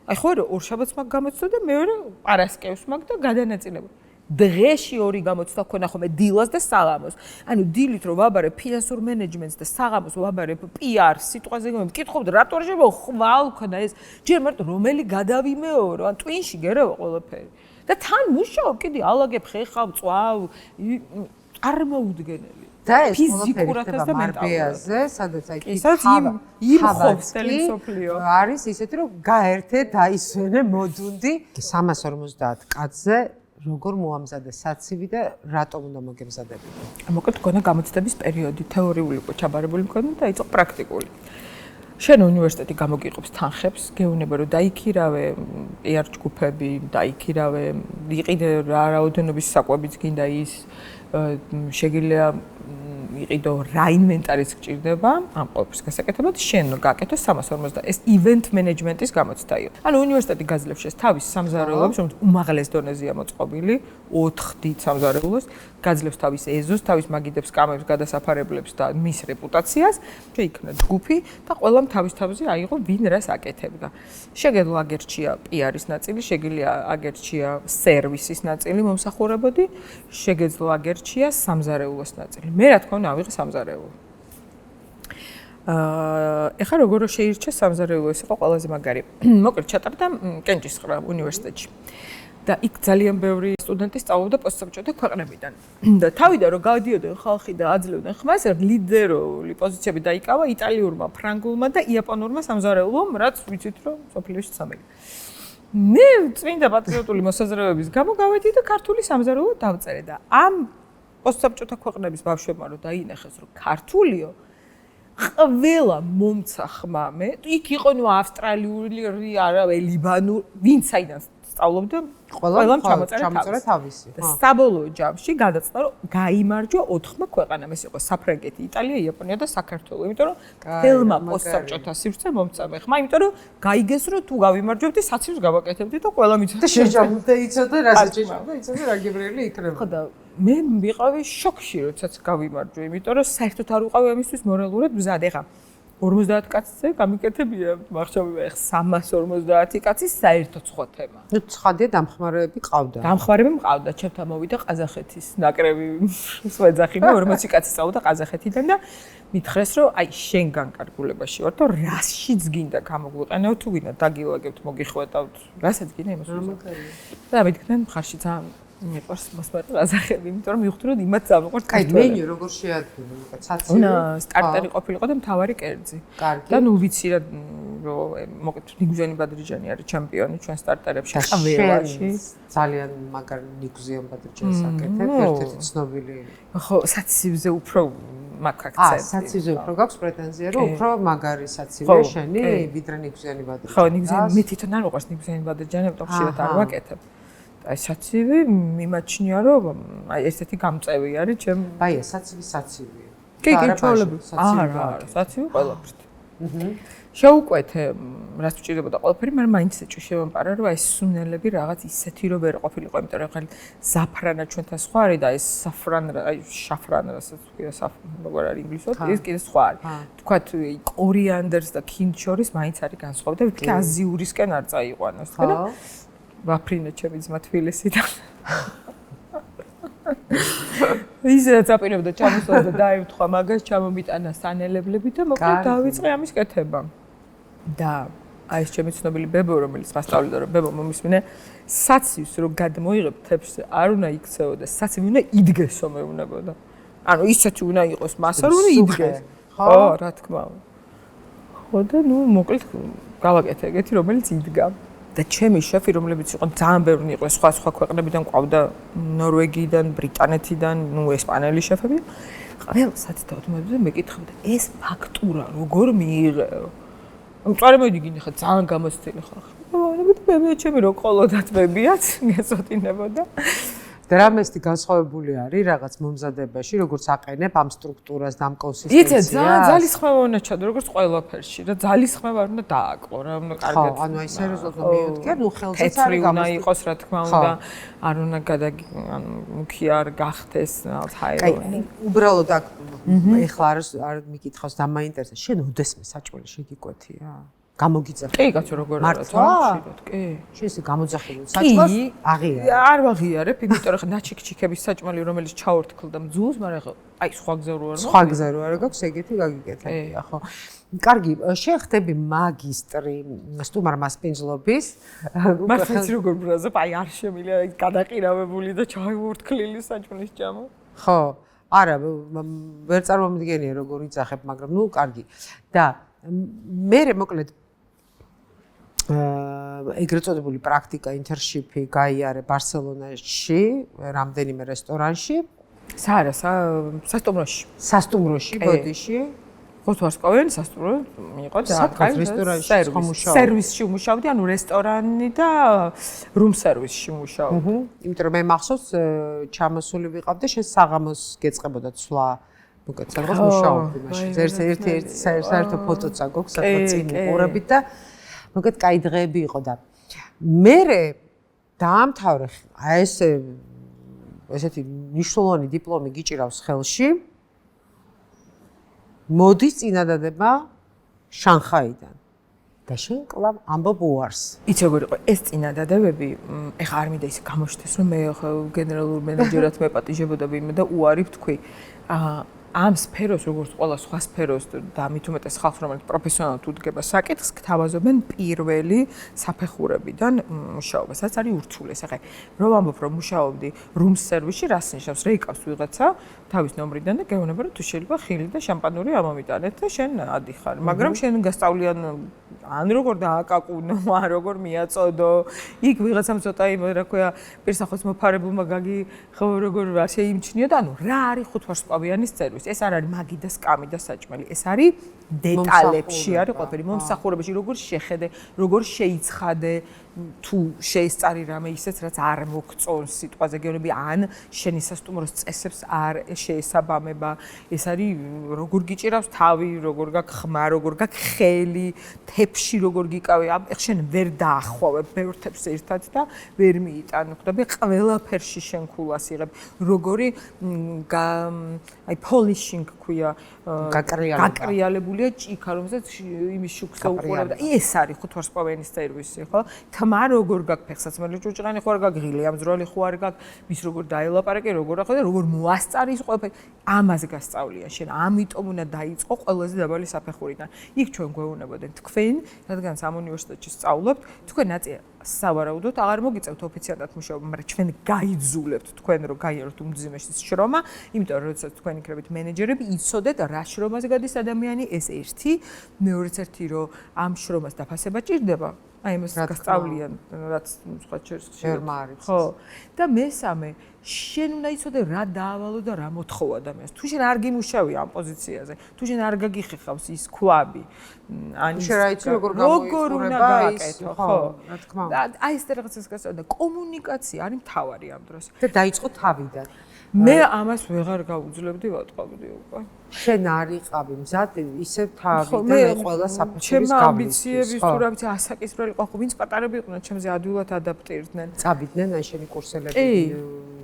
აი ხო რა ორ შაბათს მაგ გამოცდა და მეორე პარასკევს მაგ და გადანაწილება. დღეში 2 გამოცდა ქონა ხოლმე დილას და საღამოს. ანუ დილით რომ ვაბარე ფინანსურ მენეჯმენტს და საღამოს ვაბარე PR სიტყვაზე მკითხობდი რატო არ შეიძლება ხვალ ქონა ეს ჯერ მარტო რომელი გადავიმეორო ან ტვინში გერევა ყველაფერი. და თან მუშაობ, კიდე ალაგებ, ხეხავ, წვავ, არ მოუდგენელი. და ეს ფიზიკურადაც ხდება და მარბეაზე, სადაც აი იმხობს ტელესოფლიო. არის ისეთი, რომ გაერთე დაისვენე მოდუნდი 350 კაცზე, როგორ მოამზადე საცივი და რატომ უნდა მოგემზადებინო? მოკლედ გქონდა გამოცდების პერიოდი, თეორიული უკვე ჩაბარებული მქონდა და იწყო პრაქტიკული. შენ უნივერსიტეტი გამოგიყობს თანხებს, გეუბნება რომ დაიქირავე PR ჯგუფები, დაიქირავე, იყიდე რა რაოდენობის საკვებიც გინდა ის შეგიძლია იყიდო რა ინვენტარიც გჭირდება ამ ყოველთვის გასაკეთებლად შენ გაკეთო 350 ეს event management-ის გამოცდა იყო. ანუ უნივერსიტეტი გაძლევს შეს თავის სამზარეულოებს, რომელიც უმაღლეს დონეზეა მოწყობილი, 4 დიდ სამზარეულოს, გაძლევს თავის ეზოს, თავის მაგიდებს, კამებს, გადასაფარებლებს და მის რეპუტაციას, შეიქმნა ჯგუფი და ყველამ თავის-თავზე აიღო ვინ რას აკეთებდა. შეგეძლო აგერჩია PR-ის ნაწილი, შეგიძლია აგერჩია სერვისის ნაწილი მომსახურებოდი, შეგეძლო აგერჩია სამზარეულოს ნაწილი. მე რა თქმა უნდა ავიღე სამზარეულო. ეხლა როგორ შეირჩა სამზარეულო, ეს იყო ყველაზე მაგარი. მოკლედ ჩატარდა კენჭისყრა უნივერსიტეტში. და იქ ძალიან ბევრი სტუდენტი სწავლობდა პოსტსაბჭოთა ქვეყნებიდან. და თავიდან რომ გადიოდნენ ხალხი და აძლევდნენ ხმას, ლიდერული პოზიციები დაიკავა იტალიურმა, ფრანგულმა და იაპონურმა სამზარეულომ, რაც ვიცით რომ სოფლიოში ცნობილი. მე წმინდა პატრიოტული მოსაზრებების გამო გავედი და ქართული სამზარეულო დავწერე და ამ პოსტსაბჭოთა ქვეყნების ბავშვებმა რომ დაინახეს რომ ქართულიო ყველა მომცა ხმა მე იქ იყო ნუ ავსტრალიური არავე ლიბანური ვინც საიდან სწავლობდა ყველამ ჩამოწერა თავისი. და საბოლოო ჯამში გადაწყდა რომ გაიმარჯვა 4 ქვეყანამ ეს იყო საფრანგეთი, იტალია, იაპონია და საქართველო. იმიტომ რომ თელმა პოსტსაბჭოთა სივრცე მომწამე ხმა, იმიტომ რომ გაიგეს რომ თუ გავიმარჯვებდი საცივს გავაკეთებდი და ყველა მიცოდა შეჭამდა იცოდა რასაც შეჭამდა იცოდა რა გებრიელი იქნება. ხო და მე ვიყავი შოქში როდესაც გავიმარჯვე, იმიტომ რომ საერთოდ არ ვიყავი ამისთვის მორალურად მზად. ეხა 50 კაცზე გამიკეთებია, მახსოვია ეხ 350 კაცის საერთო სხვა თემა. ნუ ცხადია დამხმარეები ყავდა. დამხმარეები მყავდა, ჩემთან მოვიდა ყაზახეთის ნაკრები სვეძახი და 40 კაცი სწავლობდა ყაზახეთიდან და მითხრეს რომ აი შენ განკარგულებაში ვარ და რასშიც გინდა გამოგვიყენო თუ გინდა დაგილაგებთ მოგიხვეტავთ, რასაც გინდა იმას ვიზამ. და მეთქნენ მხარში ძალიან მიყვარს მოსმარტო ყაზახები, იმიტომ რომ მივხვდი რომ იმათ დავიყვართ ქართული. აი მენიუ როგორ შეადგინე, უკეთ საცივი. უნდა სტარტერი ყოფილიყო და მთავარი კერძი. კარგი. და ნუ ვიცი რა რომ მოკლედ ნიგუზიანი ბადრიჯანი არის ჩემპიონი ჩვენ სტარტერებში ყველაში. ძალიან მაგარი ნიგუზიან ბადრიჯანს აკეთებ, ერთ-ერთი ცნობილი. ხო, საცივზე უფრო მაგ აქცენტი. საცივზე უფრო გაქვს პრეტენზია, რომ უფრო მაგარი საცივია შენი, ვიდრე ნიგუზიანი ბადრიჯანი. ხო, ნიგუზიანი მე თვითონ არ ვიყავს ნიგუზიანი ბადრიჯანი, ამიტომ ხშირად არ ვაკეთებ. აი საცივი მიმაჩნია რომ აი ესეთი გამწევი არის ჩემ აი საცივია. კი, ჩვეულებრივ არა, საცივი ყველაფრით. შეუკვეთე რაც ვჭირდებოდა ყველაფერი, მაგრამ მაინც ეჭვი შემომპარა რომ აი სუნელები რაღაც ისეთი რომ ვერ ყოფილიყო, იმიტომ რომ ხალ ზაფრანა ჩვენთან სხვა არის და ეს საფრან აი შაფრან რასაც ვქია როგორ არის ინგლისურად, ეს კიდე სხვა არის. თქვათ კორიანდერს და ქინდ შორის მაინც არის განსხვავება და ვთქვი აზიურისკენ არ წაიყვანოს, თქვენ და ვაფრინე ჩემი ძმა თბილისიდან. ისედაც აპირებდა ჩამოსვლა და დაემთხვა მაგას ჩამომიტანა სანელებლები და მოკლედ დავიწყე ამის კეთება. და აი ეს ჩემი ცნობილი ბებო რომელიც მასწავლიდა რომ ბებო მომისმინე საცივს რომ გადმოიღებ თებში არ უნდა იქცეო და საცივი უნდა იდგესო მეუბნებოდა. ანუ ისეთი უნდა იყოს მასა რომ უნდა იდგეს. ხო, რა თქმა უნდა. ხო და ნუ მოკლედ გავაკეთე ეგეთი რომელიც იდგა. და ჩემი შეფი რომლებიც იყო ძალიან ბევრი იყო სხვა ქვეყნებიდან ყავდა ნორვეგიიდან, ბრიტანეთიდან, ნუ ესპანელი შეფები. ყველსაც დავთმობდი და მეკითხებდა ეს ფაქტურა როგორ მიიღეო? მწვარე მოიდგინე ხა ძალიან გამოცდილი ხალხი. მე ჩემი რო ყოლოდათმებიათ გესოთინებოდა. დრამესტი განსხვავებული არის რაღაც მომზადებაში, როგორც აყენებ ამ სტრუქტურას და ამ კონსისტენციას. იცი ძალიან ძალისხმევა უნდა ჩადო, როგორც ყველაფერში და ძალისხმევა არ უნდა დააკლო, რა უნდა კარგად. ხო, ანუ აი სერიოზულად მიუდგე, ნუ ხელზეც არის უნდა იყოს, რა თქმა უნდა, არ უნდა ანუ მუქი არ გახდეს, რაღაც ჰაერონი. აი, უბრალოდ აქ ეხლა არ მიკითხავს და მაინტერესებს, შენ ოდესმე საჭმელი შეგიკვეთია? გამოგიძახე. კი, კაცო, როგორ არა, ხშირად, კი. შენ ესე გამოძახილი საჭმელს აღიარე. არ ვაღიარებ, იმიტომ რომ ნაჩიქჩიქების საჭმელი, რომელიც ჩაორთქლდა მძულს, მაგრამ აი სხვა გზა რო არა. სხვა გზა რო არა გაქვს, ეგეთი გაგიკეთებია, ხო. კარგი, შენ ხდები მაგისტრი სტუმარ მასპინძლობის. მაგრამ როგორ ბრაზობ, აი არ შემილია გადაყირავებული და ჩაიორთქლილი საჭმლის ჭამა. ხო, არა, ვერ წარმომიდგენია როგორ იცახებ, მაგრამ ნუ კარგი. და მე მოკლედ ეგრეთ წოდებული პრაქტიკა ინტერშიპი გაიარე ბარსელონაში, რამდენიმე რესტორანში. საარა, სასტუმროში. სასტუმროში, ბოდიში. ხუთვარსკვლავიანი სასტუმრო მიიღო და საკაც რესტორანში სერვისში ვმუშაობდი, ანუ რესტორანი და რუმ სერვისში ვმუშაობდი. იმიტომ რომ მე მახსოვს ჩამოსული ვიყავ და შენ საღამოს გეწყებოდა ცვლა. უკეთ სადღაც მუშაობდი მაშინ. ერთი საერთო ფოტოც აგოქვს სადღაც წინ უყურებით და უკეთ კაი დღეები იყო და მე დაამთავრე აი ესეთი მნიშვნელოვანი დიპლომი გიჭირავს ხელში. მოდის წინადადება შანხაიდან და შენ კლავ ამბობ უარს. იცი როგორ იყო ეს წინადადებები, ეხა არ მინდა ისე გამოჩნდეს რომ მე გენერალურ მენეჯერად მეპატიჟებოდა ვინმე და უარი ვთქვი. ამ სფეროს როგორც ყველა სხვა სფეროს და მით უმეტეს ხალხს რომელიც პროფესიონალურად უდგება საკითხს, გთავაზობენ პირველი საფეხურებიდან მუშაობას. რაც არის ურთულეს. ეხა რომ ამბობ რომ მუშაობდი რუმ სერვისში, რას ნიშნავს? რეიკავს ვიღაცა თავის ნომრიდან და გეუბნება რომ თუ შეიძლება ხილი და შამპანური ამომიტანეთ და შენ ადიხარ. მაგრამ შენ გასწავლიან ან როგორ დააკაკუნო, ან როგორ მიაწოდო. იქ ვიღაცამ ცოტა რა ქვია, პირსახოს მოფარებულმა გაგი ხო როგორ არ შეიმჩნიო და ანუ რა არის ხუთვარსკვლავიანის სერვისი? ეს არ არის მაგი და სკამი და საჭმელი. ეს არის დეტალებში არის ყველაფერი. მომსახურებაში როგორ შეხედე, როგორ შეიცხადე, თუ შეესწარი რამე ისეც რაც არ მოგწონს სიტყვაზე გეუბნები ან შენი სასტუმროს წესებს არ შეესაბამება. ეს არის როგორ გიჭირავს თავი, როგორ გაქვს ხმა, როგორ გაქვს ხელი, თებში როგორ გიკავე. ეხ შენ ვერ დაახვავებ ბევრ თებს ერთად და ვერ მიიტან. ხვდები ყველაფერში შენ ქულას იღებ. როგორი აი პოლიშინგ ქვია გაკრიალებულია ჭიქა, რომელსაც იმის შუქზე უყურებ და ეს არის ხუთვარსკვლავიანის სერვისი, ხო? თმა როგორ გაქვს ფეხსაცმელი ჭუჭყანი ხო არ გაქვს, ღილი ამძრალი ხო არ გაქვს, მის როგორ დაელაპარაკე, როგორ ახლა და როგორ მოასწარი ის ყველაფერი. ამაზე გასწავლია შენ. ამიტომ უნდა დაიწყო ყველაზე დაბალი საფეხურიდან. იქ ჩვენ გვეუბნებოდნენ თქვენ, რადგან ამ უნივერსიტეტში სწავლობთ, თქვენ ნაწილი სავარაუდოდ აღარ მოგიწევთ ოფიციალურად მუშაობა, მაგრამ ჩვენ გაიძულებთ თქვენ რომ გაიაროთ უმძიმეს შრომა, იმიტომ რომ როდესაც თქვენ იქნებით მენეჯერები, იცოდეთ რა შრომაზე გადის ადამიანი, ეს ერთი, მეორეც ერთი რომ ამ შრომას დაფასება ჭირდება. აი მას გასწავლიან, რაც სხვა შერმა არის. ხო. და მესამე, შენ უნდა იცოდე რა დაავალო და რა მოთხოვ ადამიანს. თუ შენ არ გიმუშავე ამ პოზიციაზე, თუ შენ არ გაგიხეხავს ის ქვაბი, ან შენ რა იცი როგორ უნდა გააკეთო, ხო? რა თქმა უნდა. აი ეს რაღაცას გასწავლე და კომუნიკაცია არის მთავარი ამ დროს. და დაიწყო თავიდან. მე ამას ვეღარ გაუძლებდი ვატყობდი უკვე. შენ არ იყავი მზად ისე თავიდან ყველა საფეხურის ჩემ ამბიციების თუ რა ვიცი ასაკისბრალი ყო, ვინც პატარები იყვნენ, ჩემზე ადვილად ადაპტირდნენ. წავიდნენ ან შენი კურსელები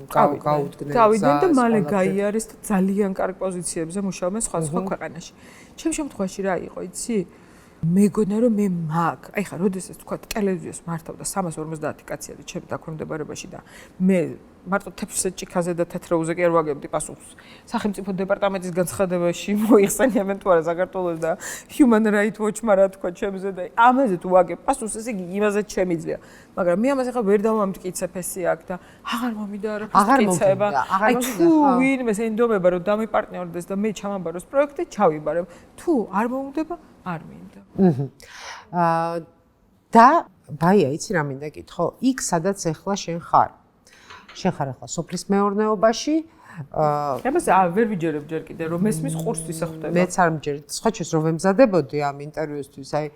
გაუდგნენ. წავიდნენ და მალე გაიარეს და ძალიან კარგ პოზიციებზე მუშაობენ სხვა ქვეყანაში. ჩემ შემთხვევაში რა იყო, იცი? მეგონა რომ მე მაგ, აი ხა, როდესაც თქვა ტელევიზიას მართავდა 350 კაცი არის ჩემ დაქვემდებარებაში და მე მარტო თეთრ ჭიქაზე და თეთროუზე კი არ ვაგებდი პასუხს. სახელმწიფო დეპარტამენტის განცხადებაში მოიხსენიებენ თუ არა საქართველოს და Human Rights Watch-მა რა თქვა ჩემზე და ამაზე თუ ვაგებ პასუხს, ესე იგი იმაზე შემიძლია. მაგრამ მე ამას ახლა ვერ დავამტკიცებ ესე აქ და აღარ მომიდა რა ფიქრება. აი თუ ვინმეს ენდობება რომ დამიპარტნიორდეს და მე ჩამაბაროს პროექტი, ჩავიბარებ. თუ არ მომდება, არ მინდა. და ბაია, იცი რა მინდა კითხო? იქ სადაც ახლა შენ ხარ. შენ ხარ ახლა სოფლის მეურნეობაში. ამას ვერ ვიჯერებ ჯერ კიდე რომ მესმის ყურსთვის ხვდება. მეც არ მჯერ. სხვა ჩვენს რომ ვემზადებოდი ამ ინტერვიუსთვის, აი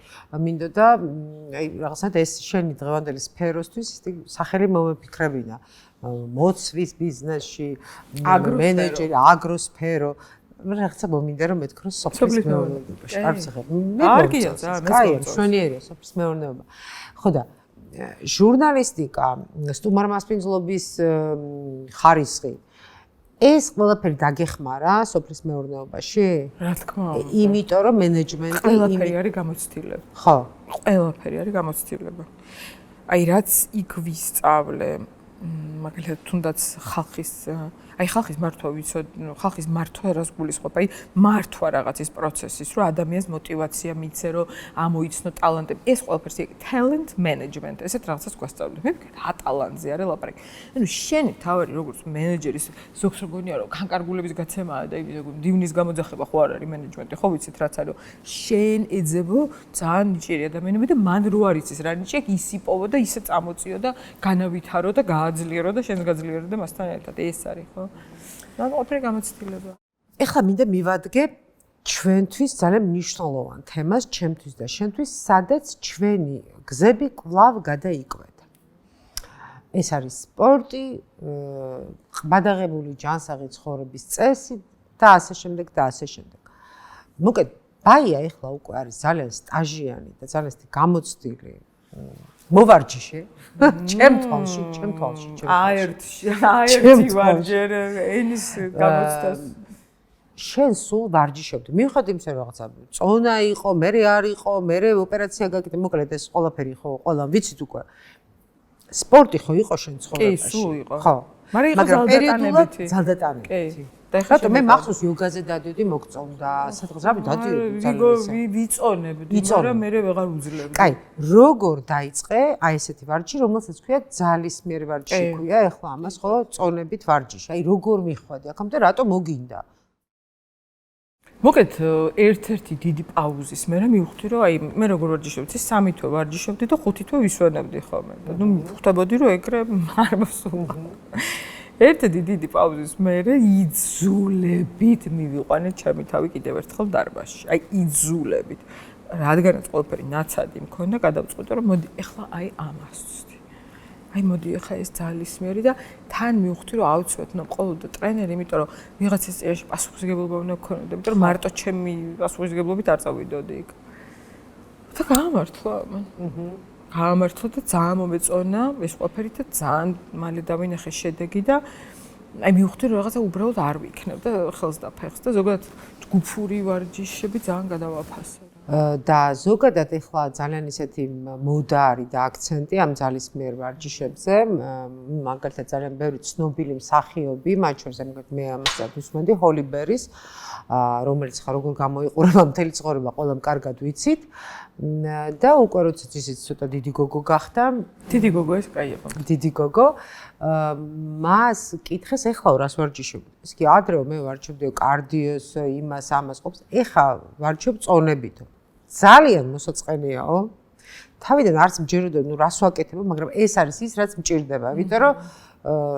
მინდოდა აი რაღაცნაირად ეს შენი დღევანდელი სფეროსთვის სახელი მომეფიქრებინა. მოცვის ბიზნესში, მენეჯერი, აგროსფერო. რაღაცა მომინდა რომ მეთქრო სოფლის მეურნეობაში. არ ვცეხებ. კარგია, კაი, მშვენიერია სოფლის მეურნეობა. ხო და ჟურნალისტიკა, სტუმარ მასპინძლობის ხარისხი ეს ყველაფერი დაგეხმარა სოფლის მეურნეობაში? რა თქმა უნდა. იმიტომ რომ მენეჯმენტი ყველაფერი არის გამოცდილება. ხო. ყველაფერი არის გამოცდილება. აი რაც იქ ვისწავლე, მაგალითად თუნდაც ხალხის მართვა ვიცოდ, ხალხის მართვა რას გულისხმობ? აი მართვა რაღაცის პროცესის, რომ ადამიანს мотиваცია მიიცე, რომ ამოიცნო ტალანტები. ეს ყველაფერს talent management, ესეთ რაღაცას გვასწავლებს. მე ვიგე რა ტალანტზე არის ლაპარაკი. ანუ შენი თავი როგორც მენეჯერის ზოგს როგორია რომ განკარგულების გაცემაა და დივნის გამოძახება ხო არ არის მენეჯმენტი, ხო ვიცით რაც არის, შენ ეძებო ძალიან ნიჭიერი ადამიანები და მან რო არ იცის რა ნიჭი, ის იპოვო და ისე წამოწიო და განავითარო და გააძლიერო და შენს გაძლიერო და მასთან ერთად ეს არის ხო? ყველაფერი გამოცდილება. ეხლა მინდა მივადგე ჩვენთვის ძალიან მნიშვნელოვან თემას, ჩემთვის და შენთვის, სადაც ჩვენი გზები კვლავ გადაიკვეთა. ეს არის სპორტი, ყბადაღებული ჯანსაღი ცხოვრების წესი და ასე შემდეგ და ასე შემდეგ. მოკლედ, ბაია ეხლა უკვე არის ძალიან სტაჟიანი და ძალიან გამოცდილი მოვარჯიშე ჩემ თვალში. აერთი ვარჯერ ენის გამოცდას. შენ სულ ვარჯიშობდი. მიუხედავად იმისა, რომ რაღაცა წონა იყო, მე არ იყო, მე ოპერაცია გაკეთე, მოკლედ ეს ყველაფერი ხო, ყველა ვიცით უკვე. სპორტი ხო იყო შენ ცხოვრებაში? კი, სულ იყო. ხო. მაგრამ პერიოდულად ძალდატანებითი. და ხათო მე მახსოვს იოგაზე დადიოდი მოგწონდა, სადღაც რა დადიოდი ძალიან ვიწონებდი, მაგრამ მე ვეღარ უძლებდი. კაი, როგორ დაიწყე აი ესეთი ვარჯიში, რომელსაც ქვია ძალისმიერი ვარჯიში ქვია, ეხლა ამას ხო წონებით ვარჯიში. აი როგორ მიხვედი აქამდე, რატო მოგინდა? მოკლედ ერთ-ერთი დიდი პაუზის მერე მივხვდი, რომ აი მე როგორ ვარჯიშობდი, 3 თვე ვარჯიშობდი და 5 თვე ვისვენებდი ხოლმე. და ნუ ხვდებოდი, რომ ეგრე არ მოსულა. ერთ-ერთი დიდი პაუზის მერე იძულებით მივიყვანე ჩემი თავი კიდევ ერთხელ დარბაზში. აი იძულებით. რადგანაც ყველაფერი ნაცადი მქონდა, გადავწყვიტე, რომ მოდი ახლა აი ამას ვცდი. აი მოდი ახლა ეს ძალისმიერი და თან მივხვდი, რომ აუცილებლად უნდა ყოლოდა ტრენერი, იმიტომ რომ ვიღაცის წინაშე პასუხისმგებლობა უნდა გქონოდა, იმიტომ რომ მარტო ჩემი პასუხისმგებლობით არ წავიდოდი იქ. და გაამართლა მან. გაამართლა და ძალიან მომეწონა ეს ყველაფერი და ძალიან მალე დავინახე შედეგი და აი მივხვდი რომ რაღაცა უბრალოდ არ ვიქნებ და ხელს და ფეხს და ზოგადად ჯგუფური ვარჯიშები ძალიან გადავაფასე. და ზოგადად ეხლა ძალიან ისეთი მოდა არის და აქცენტი ამ ძალისმიერ ვარჯიშებზე, მაგალითად ძალიან ბევრი ცნობილი მსახიობი, მათ შორის მე ამასაც ვისმენდი ჰოლიბერის, რომელიც ხა როგორ გამოიყურება მთელი ცხოვრება, ყველამ კარგად ვიცით. და უკვე როდესაც ისიც ცოტა დიდი გოგო გახდა, დიდი გოგო ეს კაი იყო. დიდი გოგო მას კითხეს ეხლა რას ვარჯიშობდი? ის კი ადრეო მე ვარჯიშობდი კარდიოს, იმას, ამას ყოფს. ეხლა ვარჯიშობ წონებითო. ძალიან მოსაწყენიაო. თავიდან არც მჯეროდა, ნუ რას ვაკეთებ, მაგრამ ეს არის ის, რაც მჭირდება, იმიტომ რომ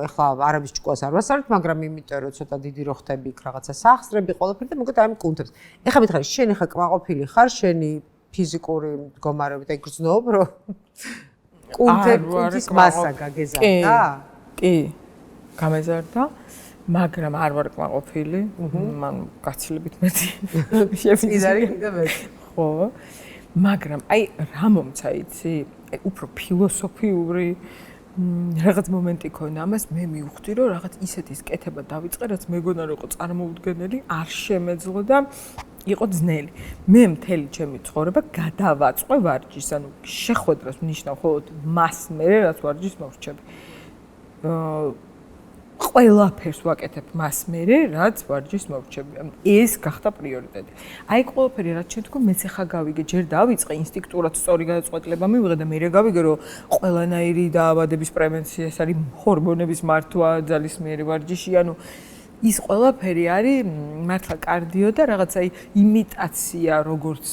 ეხლა არაბის ჭკუას არ ვასწავლეთ, მაგრამ იმიტომ რომ ცოტა დიდი რო ხდები იქ რაღაცა სახსრები, ყველაფერი და მოკლედ აი მკუნთებს. ეხლა მითხარი, შენ ეხლა კმაყოფილი ხარ, შენი ფიზიკური მდგომარეობით აი გრძნობ, რომ კუნთის მასა გაგეზარდა? კი. გამეზარდა, მაგრამ არ ვარ კმაყოფილი, მან გაცილებით მეტი შეფიზარი კიდე მეტი. ხო. მაგრამ აი რა მომცა იცი? აი უფრო ფილოსოფიური რაღაც მომენტი ქონდა ამას მე მივხვდი რომ რაღაც ისეთის კეთება დავიწყე რაც მეგონა რომ იყო წარმოუდგენელი არ შემეძლო და იყო ძნელი მე მთელი ჩემი ცხოვრება გადავაწყვე ვარჯიშს ანუ შეხვედრას ნიშნავ ხოლმე მას მე რაც ვარჯიშს მოვრჩები ყველაფერს ვაკეთებ მას მე რაც ვარჯიშს მოვრჩები ეს გახდა პრიორიტეტი აი ყველაფერი რაც შეთქო მეც ახლა გავიგე ჯერ დავიწყე ინსტინქტურად სწორი გადაწყვეტილება მივიღე და მე გავიგე რომ ყველანაირი დაავადების პრევენცია ეს არის ჰორმონების მართვა ძალისმიერი ვარჯიში ანუ ის ყველაფერი არის მართლა კარდიო და რაღაც აი იმიტაცია როგორც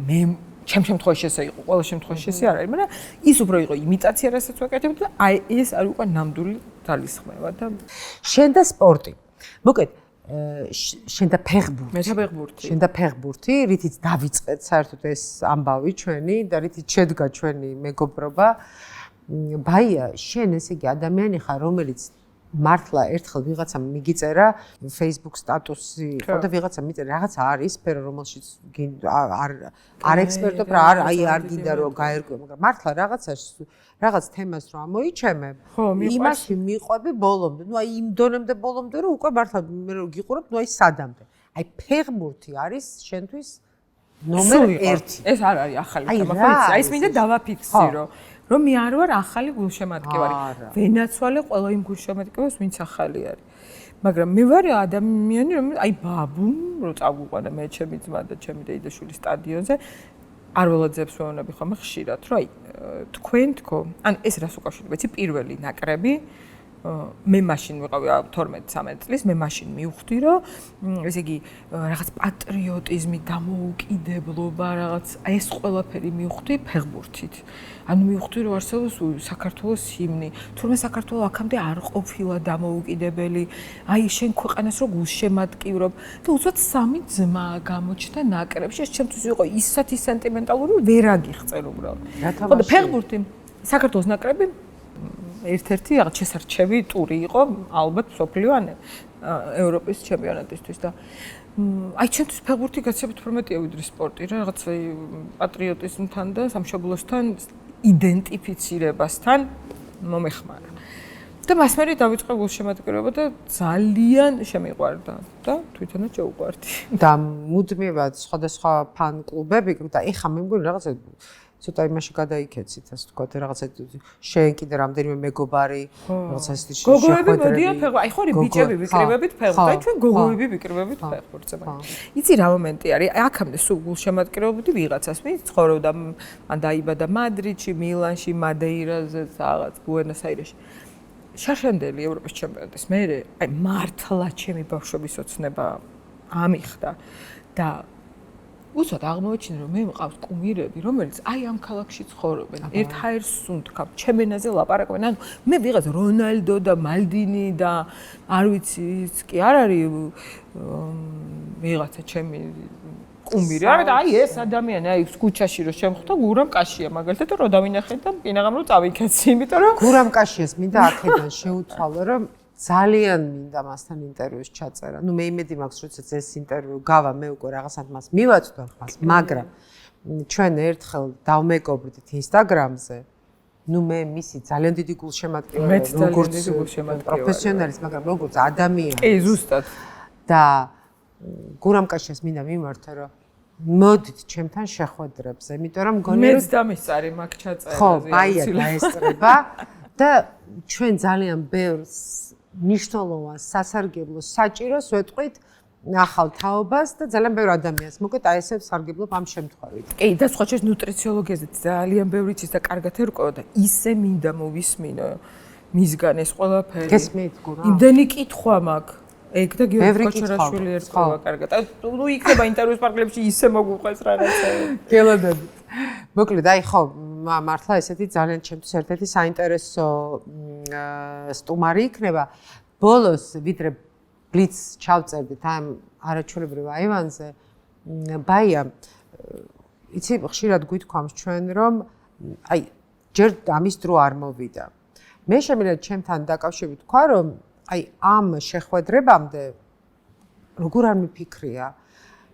მე ჩემ შემთხვევაში ესე იყო ყველა შემთხვევაში ესე არ არის მაგრამ ის უფრო იყო იმიტაცია რასაც ვაკეთებდი და აი ეს არის უკვე ნამდვილი ძალისხმევა და შენ და სპორტი მოკლედ შენ და ფეხბურთი მე და ფეხბურთი შენ და ფეხბურთი რითიც დავიწყეთ საერთოდ ეს ამბავი ჩვენი და რითიც შედგა ჩვენი მეგობრობა ბაია შენ ესე იგი ადამიანი ხარ რომელიც მართლა ერთხელ ვიღაცამ მიგიწერა Facebook სტატუსი ხო და ვიღაცამ მიწერა რაღაცა არის სფერო რომელშიც არ ექსპერტობ რა არ გინდა რომ გაერკვე მაგრამ მართლა რაღაც თემას რომ ამოიჩემებ იმაში მიყვები ბოლომდე ნუ აი იმ დონემდე ბოლომდე რომ უკვე მართლა მე რომ გიყურებ ნუ აი სადამდე აი ფეხბურთი არის შენთვის ნომერ 1 ეს არ არის ახალი თემა ხო იცი აი ეს მინდა დავაფიქსირო რომ მე არ ვარ ახალი გულშემატკივარი. ვენაცვალე ყველა იმ გულშემატკივარს, ვინც ახალი არის. მაგრამ მე ვარ ადამიანი, რომელიც აი ბაბუმ რო წავუყვანა მე ჩემი ძმა და ჩემი დეიდაშვილი სტადიონზე, არ ველოძებს ვეუბნები ხოლმე ხშირად, რომ აი თქვენ თქო, ან ეს რას უკავშირდება, იცი პირველი ნაკრები მე მაშინ ვიყავი 12-13 წლის, მე მაშინ მივხვდი, რომ ესე იგი რაღაც პატრიოტიზმი, დამოუკიდებლობა, რაღაც ეს ყველაფერი მივხვდი ფეხბურთით. ანუ მივხვდი, რომ არსებობს საქართველოს ჰიმნი, თურმე საქართველო აქამდე არ ყოფილა დამოუკიდებელი, აი შენ ქვეყანას რო გულშემატკივრობ და უცბად სამი ძმა გამოჩნდა ნაკრებში, ეს ჩემთვის იყო ისეთი სენტიმენტალური, ვერ აგიღწევ უბრალოდ. ხო და ფეხბურთი საქართველოს ნაკრები ერთ-ერთი რაღაც შესარჩევი ტური იყო ალბათ სოფლიო ან ევროპის ჩემპიონატისთვის და აი ჩემთვის ფეხბურთი გაცილებით უფრო მეტია ვიდრე სპორტი რა რაღაც პატრიოტიზმთან და სამშობლოსთან იდენტიფიცირებასთან მომეხმარა და მას მერე დავიწყე გულშემატკივრობა და ძალიან შემიყვარდა და თვითონაც შეუყვარდი და მუდმივად სხვადასხვა ფან კლუბები და ეხა მე მგონი რაღაცა ცოტა იმაში გადაიქეცით ასე ვთქვათ რაღაცა შენ კიდე რამდენიმე მეგობარი რაღაცა ისეთი გოგოები მოდიან ფეხბურთზე აი ხო რი ბიჭები ვიკრიბებით ფეხბურთზე აი ჩვენ გოგოები ვიკრიბებით ფეხბურთზე იცი რა მომენტი არის აქამდე სულ გულშემატკივრობდი ვიღაცას ვინც ცხოვრობდა ან დაიბადა მადრიდში მილანში მადეირაზე რაღაც ბუენოს აირეში შარშანდელი ევროპის ჩემპიონატის მერე აი მართლა ჩემი ბავშვობის ოცნება ამიხდა და უცბად აღმოაჩინე რომ მე მყავს კუმირები რომელიც აი ამ ქალაქში ცხოვრობენ ერთ ჰაერს სუნთქავ ჩემენაზე ლაპარაკობენ ანუ მე ვიღაც რონალდო და მალდინი და არ ვიცი ის კი არ არის ვიღაცა ჩემი კუმირი არა და აი ეს ადამიანი აი ქუჩაში რო შემხვდა გურამ კაშია მაგალითად რომ დავინახეთ და პინაღამ რომ წავიქეცი იმიტომ რომ გურამ კაშიას მინდა აქედან შეუცვალო რომ ძალიან მინდა მასთან ინტერვიუს ჩაწერა. ნუ მე იმედი მაქვს, როდესაც ეს ინტერვიუ გავა, მე უკვე რაღაცად მას მივაწვდო ხმას, მაგრამ ჩვენ ერთხელ დავმეგობრდით Instagram-ზე. ნუ მე მისი ძალიან დიდი გულშემატკივარი, როგორც პროფესიონალის, მაგრამ როგორც ადამიანი. კი, ზუსტად. და გურამ კაშიას მინდა მიმართო, რომ მოდით ჩემთან შეხვედრებზე, იმიტომ რომ მგონი მეც დამისწარი მაგ ჩაწერაზე. ხო, ბაია დაესწრება და ჩვენ ძალიან ბევრს ნიშნულოვან სასარგებლო საჭიროს ვეტყვით ახალ თაობას და ძალიან ბევრ ადამიანს. მოკლედ აი ესე სარგებლობ ამ შემთხვევით. კი, და სხვა შეს ნუტრიციოლოგიაზე ძალიან ბევრი იცის და კარგად ერკვევა და ისე მინდა მოვისმინო მისგან ეს ყველაფერი. გესმით გურა? იმდენი კითხვა მაქვს. ეგ და გიორგი ქოჩარაშვილი ერკვევა კარგად. ნუ იქნება ინტერვიუს პარკლებში ისე მოგუყვეს რაღაცები. გელოდებით. მოკლედ აი ხო მართლა ესეთი ძალიან ჩემთვის ერთ-ერთი საინტერესო სტუმარი იქნება. ბოლოს ვიდრე ბლიც ჩავწერდით ამ არაჩვეულებრივ აივანზე. ბაია, იცი ხშირად გვითქვამს ჩვენ რომ აი ჯერ ამის დრო არ მოვიდა. მე შემიძლია ჩემთან დაკავშირებით თქვა რომ აი ამ შეხვედრებამდე როგორ არ მიფიქრია.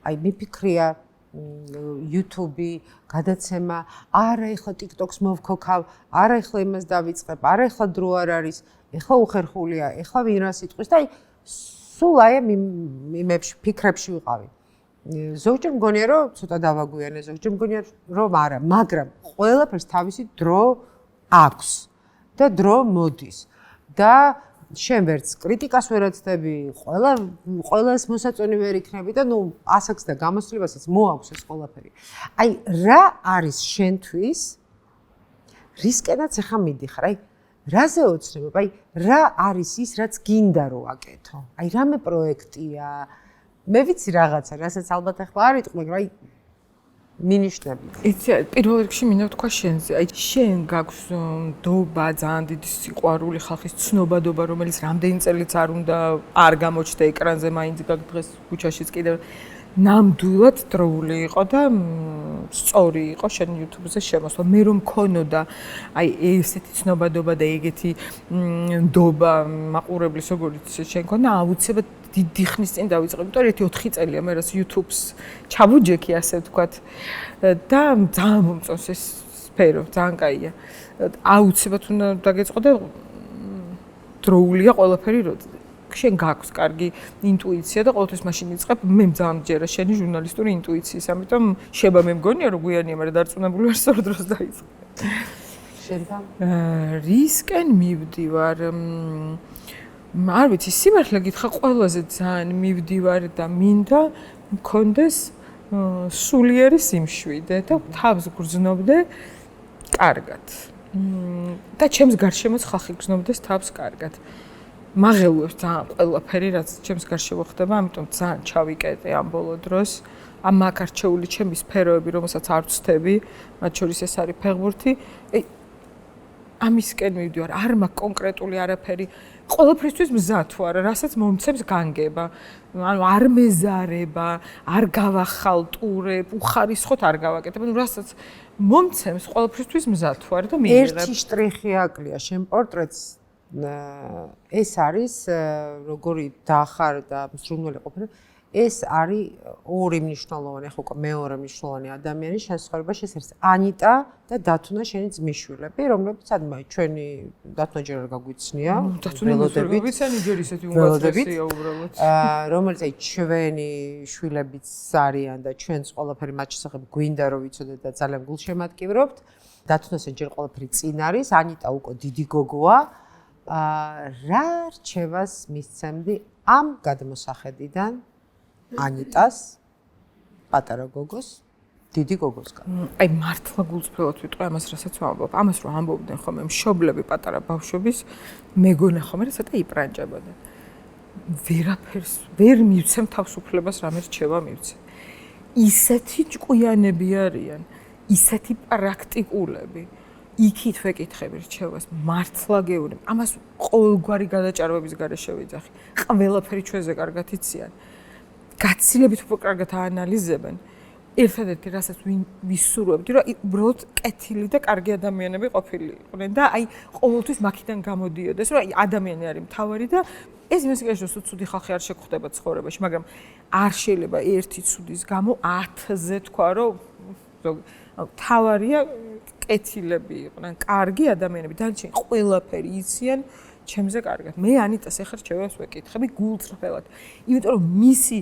აი მიფიქრია YouTube-ი, გადაცემა, არა ეხლა TikTok-ს მოვქოქავ, არა ეხლა იმას დავიწყებ, არა ეხლა დრო არ არის, ეხლა უხერხულია, ეხლა ვინ რას იტყვის და აი სულ აი იმებში ფიქრებში ვიყავი. ზოგჯერ მგონია რომ ცოტა დავაგვიანე, ზოგჯერ მგონია რომ არა, მაგრამ ყველაფერს თავისი დრო აქვს და დრო მოდის და შენ ვერც კრიტიკას ვერ აცდები, ყველას მოსაწონი ვერ იქნები და ნუ ასაკს და გამოსვლებასაც მოაქვს ეს ყველაფერი. აი რა არის შენთვის? რისკენაც ახლა მიდიხარ? აი რაზე ოცნებობ? აი რა არის ის, რაც გინდა რომ აკეთო? აი რამე პროექტია? მე ვიცი რაღაცა, რასაც ალბათ ახლა არ იტყვი, მაგრამ აი მინიშნები. იცი, პირველ რიგში მინდა ვთქვა შენზე. აი შენ გაქვს ნდობა, ძალიან დიდი სიყვარული, ხალხის ცნობადობა, რომელიც რამდენი წელიც არ უნდა არ გამოჩნდა ეკრანზე, მაინც გაქვს დღეს ქუჩაშიც კიდევ ნამდვილად დროული იყო და სწორი იყო შენ YouTube-ზე შემოსვლა. მე რომ მქონოდა აი ესეთი ცნობადობა და ეგეთი ნდობა მაყურებლის როგორიც შენ ქონა, აუცილებლად დიდი ხნის წინ დავიწყებ, იმიტომ რომ 1-4 წელია მე რას YouTube-ს ჩავუჯექი, ასე ვთქვათ. და ძალიან მომწონს ეს სფერო, ძალიან კაია. აუცილებლად უნდა დაგეწყო და დროულია ყველაფერი, რომ შენ გაქვს კარგი ინტუიცია და ყოველთვის მაშინ იწყებ, მე ძალიან მჯერა შენი ჟურნალისტური ინტუიციის, ამიტომ შეება მე მგონია რომ გვიანია, მაგრამ დარწმუნებული ვარ სწორ დროს დაიწყე. შენთან? რისკენ მივდივარ? არ ვიცი, სიმართლე გითხრა, ყველაზე ძალიან მივდივარ და მინდა მქონდეს სულიერი სიმშვიდე და თავს გრძნობდე კარგად. და ჩემს გარშემოც ხალხი გრძნობდეს თავს კარგად. მაღელვებს ძალიან ყველაფერი, რაც ჩემს გარშემო ხდება, ამიტომ ძალიან ჩავიკეტე ამ ბოლო დროს. ამ აქ არჩეული ჩემი სფეროები, რომელსაც არ ვცდები, მათ შორის ეს არის ფეხბურთი. ამისკენ მივდივარ, არ მაქვს კონკრეტული არაფერი. ყველაფრისთვის მზად ვარ, რასაც მომცემს განგება. ანუ არ მეზარება, არ გავახალტურებ, უხარისხოთ არ გავაკეთებ. ანუ რასაც მომცემს, ყველაფრისთვის მზად ვარ და მიიღებ. ერთი შტრიხი აკლია შენ პორტრეტს. ეს არის როგორი დახარ და მსრუნველი ყოფილი. ეს არის ორი მნიშვნელოვანი, ხო უკვე მეორე მნიშვნელოვანი ადამიანი შენ ცხოვრებაში, ეს არის ანიტა და დათუნა შენი ძმისშვილები, რომლებიც ადმაი ჩვენი დათუნა ჯერ არ გაგვიცნია, ველოდებით, ჯერ ისეთი უმაცრესია უბრალოდ. რომელიც აი ჩვენი შვილებიც არიან და ჩვენს ყველაფერი მათ შესახებ გვინდა რომ ვიცოდეთ და ძალიან გულშემატკივრობთ. დათუნასთან ჯერ ყველაფერი წინ არის, ანიტა უკვე დიდი გოგოა. რა რჩევას მისცემდი ამ გადმოსახედიდან ანიტას, პატარა გოგოს, დიდი გოგოსგან? აი მართლა გულწრფელად ვიტყვი ამას, რასაც ვამბობ. ამას რომ ამბობდნენ ხოლმე მშობლები პატარა ბავშვების, მეგონა ხოლმე რა ცოტა იპრანჭებოდნენ. ვერაფერს ვერ მივცემ თავისუფლებას, რამე რჩევა მივცე. ისეთი ჭკვიანები არიან, ისეთი პრაქტიკულები. იქით ვეკითხები რჩევას, მართლა გეუბნები. ამას ყოველგვარი გადაჭარბების გარეშე ვიძახი. ყველაფერი ჩვენზე კარგად იციან. გაცილებით უფრო კარგად აანალიზებენ. ერთადერთი რასაც ვისურვებდი, რომ უბრალოდ კეთილი და კარგი ადამიანები ყოფილიყვნენ და აი ყოველთვის მაქიდან გამოდიოდეს, რომ აი ადამიანი არის მთავარი და ეს იმას იგივე რომ ცუდი ხალხი არ შეგხვდება ცხოვრებაში, მაგრამ არ შეიძლება ერთი ცუდის გამო 10-ზე თქვა, რომ მთავარია კეთილები იყვნენ, კარგი ადამიანები, დანარჩენი ყველაფერი იციან ჩემზე კარგად. მე ანიტას ეხლა რჩევას ვეკითხები გულწრფელად. იმიტომ რომ მისი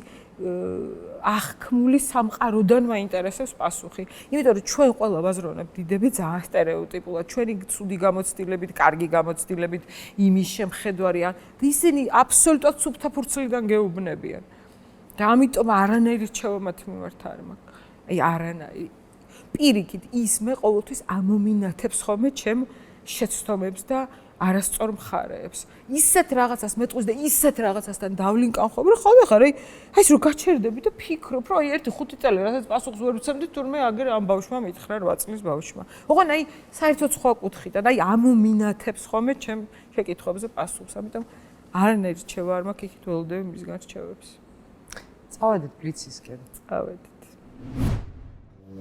აღქმული სამყაროდან მაინტერესებს პასუხი. იმიტომ რომ ჩვენ ყველა ვაზროვნებთ დიდები ძალიან სტერეოტიპულად, ჩვენი ცუდი გამოცდილებით, კარგი გამოცდილებით, იმის შემხედვარიან. ისინი აბსოლუტურად სუფთა ფურცლიდან გეუბნებიან. და ამიტომ არანაირი რჩევა მათ მიმართ არ მაქვს. აი არანაირი. პირიქით ის მე ყოველთვის ამომინათებს ხოლმე ჩემ შეცდომებს და არასწორ მხარეებს. ისეთ რაღაცას მეტყვის და ისეთ რაღაცასთან დავლინკავ ხოლმე, ხოლმე ხარ აი ეს რო გაჩერდები და ფიქრობ, რომ აი 1-5 წელი რასაც პასუხს ვერ ვცემდი, თურმე აგერ ამ ბავშვმა მითხრა 8 წლის ბავშვმა. ოღონ აი საერთოდ სხვა კუთხიდან, აი ამომინათებს ხოლმე ჩემ შეკითხვებზე პასუხს. ამიტომ არანაირი რჩევა არ მაქვს, იქით ველოდები მისგან რჩევებს. წავედით ბლიცისკენ. წავედით.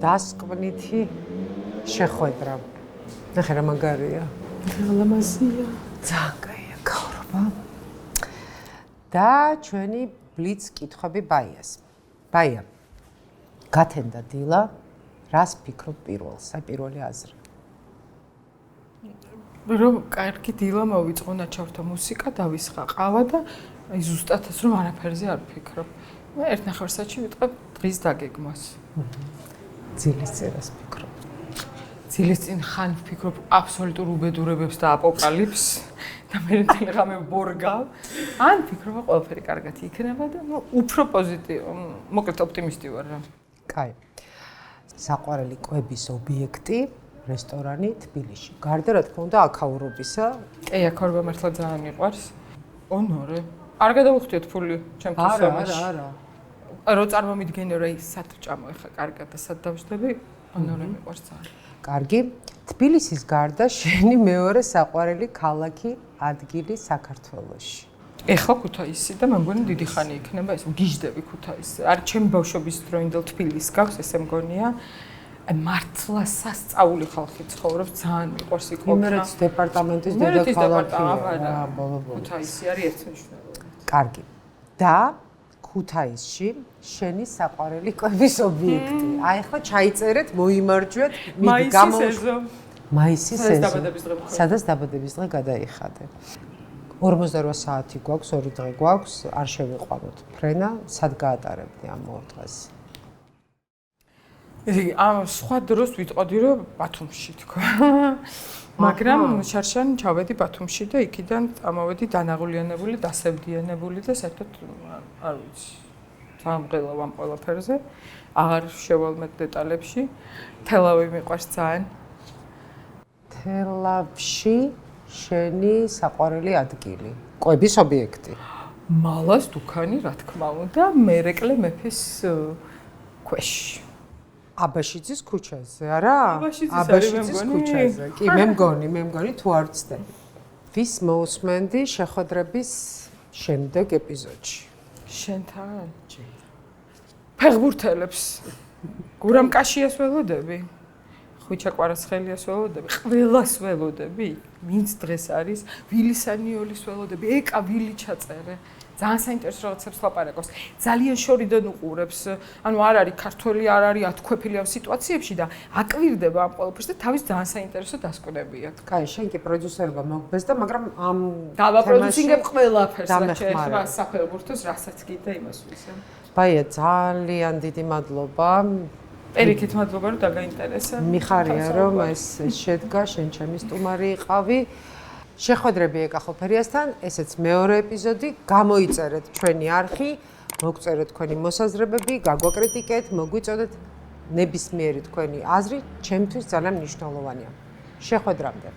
დასკვნითი შეხვედრა. ნახე რა მაგარია. ლამაზია. ძალიან კაია გავრობა. და ჩვენი ბლიც კითხვები ბაიას. ბაია. გათენდა დილა, რას ფიქრობ პირველს? აი პირველი აზრი. რომ კარგი დილა მოვიწყო ნაჩვართა მუსიკა, დავისხა ყავა და აი ზუსტადაც რომ არაფერზე არ ვფიქრობ. მე 1.5 საათში ვიტყვებ დღის დაგეგმას. ძილის წერას ფიქრობ. ძილის წინ ხან ვფიქრობ აბსოლუტურ უბედურებებს და აპოკალიფს და მე თელეგრამი ბორგავ. ან ვფიქრობ ყველაფერი კარგად იქნება და ნუ უფრო პოზიტივი, მოკლედ ოპტიმისტი ვარ რა. კაი. საყვარელი კვების ობიექტი, რესტორანი თბილისში. გარდა რა თქმა უნდა აქაურობისა. კი, აქაურობა მართლა ძალიან მიყვარს. ონორე. არ გადავუხდიოთ ფული ჩემთვის ამაში. არა. რო წარმომიდგენე რომ ის სად ჭამო ეხა კარგად და სად დავждები, ონორე მიყვარს ძალიან. კარგი. თბილისის გარდა შენი მეორე საყვარელი ქალაქი, ადგილი საქართველოში. ეხლა ქუთაისი და მე მგონი დიდი ხანი იქნება ეს გიждები ქუთაისზე. არის ჩემი ბავშვობის დროინდელ თბილისს გავს ესე მგონია. მართლა სასწაული ხალხი ცხოვრობს, ძალიან მიყვარს იქ ყოფნა. იმერეთის დეპარტამენტის დედაქალაქია, ბოლო-ბოლო. ქუთაისი არის ერთმნიშვნელოვანი. კარგი. და ქუთაისში შენი საყვარელი კვების ობიექტი. აი ხო ჩაიწერეთ, მოიმარჯვეთ, მაისის ეზო. სადაც დაბადების დღე გადაიხადე. 48 საათი გვაქვს, 2 დღე გვაქვს, არ შევიყვანოთ ფრენა, სად გაატარებდი ამ ორ დღეს? ამ სხვა დროს ვიტყოდი რომ ბათუმში თქვა. მაგრამ შარშან ჩავედი ბათუმში და იქიდან წამოვედი დანაღულიანებული, დასევდიანებული და საერთოდ არ ვიცი. სამღელავ ამ ყველაფერზე. აღარ შევალმეთ დეტალებში. თელავი მიყვარს ძალიან. თელავში შენი საყვარელი ადგილი, კვების ობიექტი. მალას დუქანი, რა თქმა უნდა, მერეკლე მეფის ქვეშ. აბაშიძის ქუჩაზე, არა? აბაშიძის ქუჩაზე. კი, მე მგონი თუ არ ვცდები. ვის მოусმენდი შეხვედრების შემდეგ ეპიზოდში? შენთან? ფეხბურთელებს. გურამ კაშიას ველოდები? ხვიჩა კვარაცხელიას ველოდები? ყველას ველოდები? ვინც დღეს არის? ვილისანიოლის ველოდები? ეკა ვილი ჩაწერე. ძალიან საინტერესო რაღაცებს ლაპარაკობს. ძალიან შორიდან უყურებს. ანუ არ არის ქართველი, არ არის ათქვეფილი ამ სიტუაციებში და აკვირდება ამ ყველაფერს და თავის ძალიან საინტერესო დასკვნები აქვს. კაი, შენ კი პროდიუსერობა მოგბეს და მაგრამ ამ დავაპროდიუსინგებ ყველაფერს, რაც შეეხება საფეხბურთოს, რასაც გინდა იმას ვისე. ბაია, ძალიან დიდი მადლობა. პირიქით მადლობა რომ დაგაინტერესა. მიხარია რომ ეს შედგა, შენ ჩემი სტუმარი იყავი. შეხვედრები ეკა ხოფერიასთან, ესეც მეორე ეპიზოდი, გამოიწერეთ ჩვენი არხი, მოგწერეთ თქვენი მოსაზრებები, გაგვაკრიტიკეთ, მოგვიწოდეთ ნებისმიერი თქვენი აზრი, ჩემთვის ძალიან მნიშვნელოვანია. შეხვედრამდე.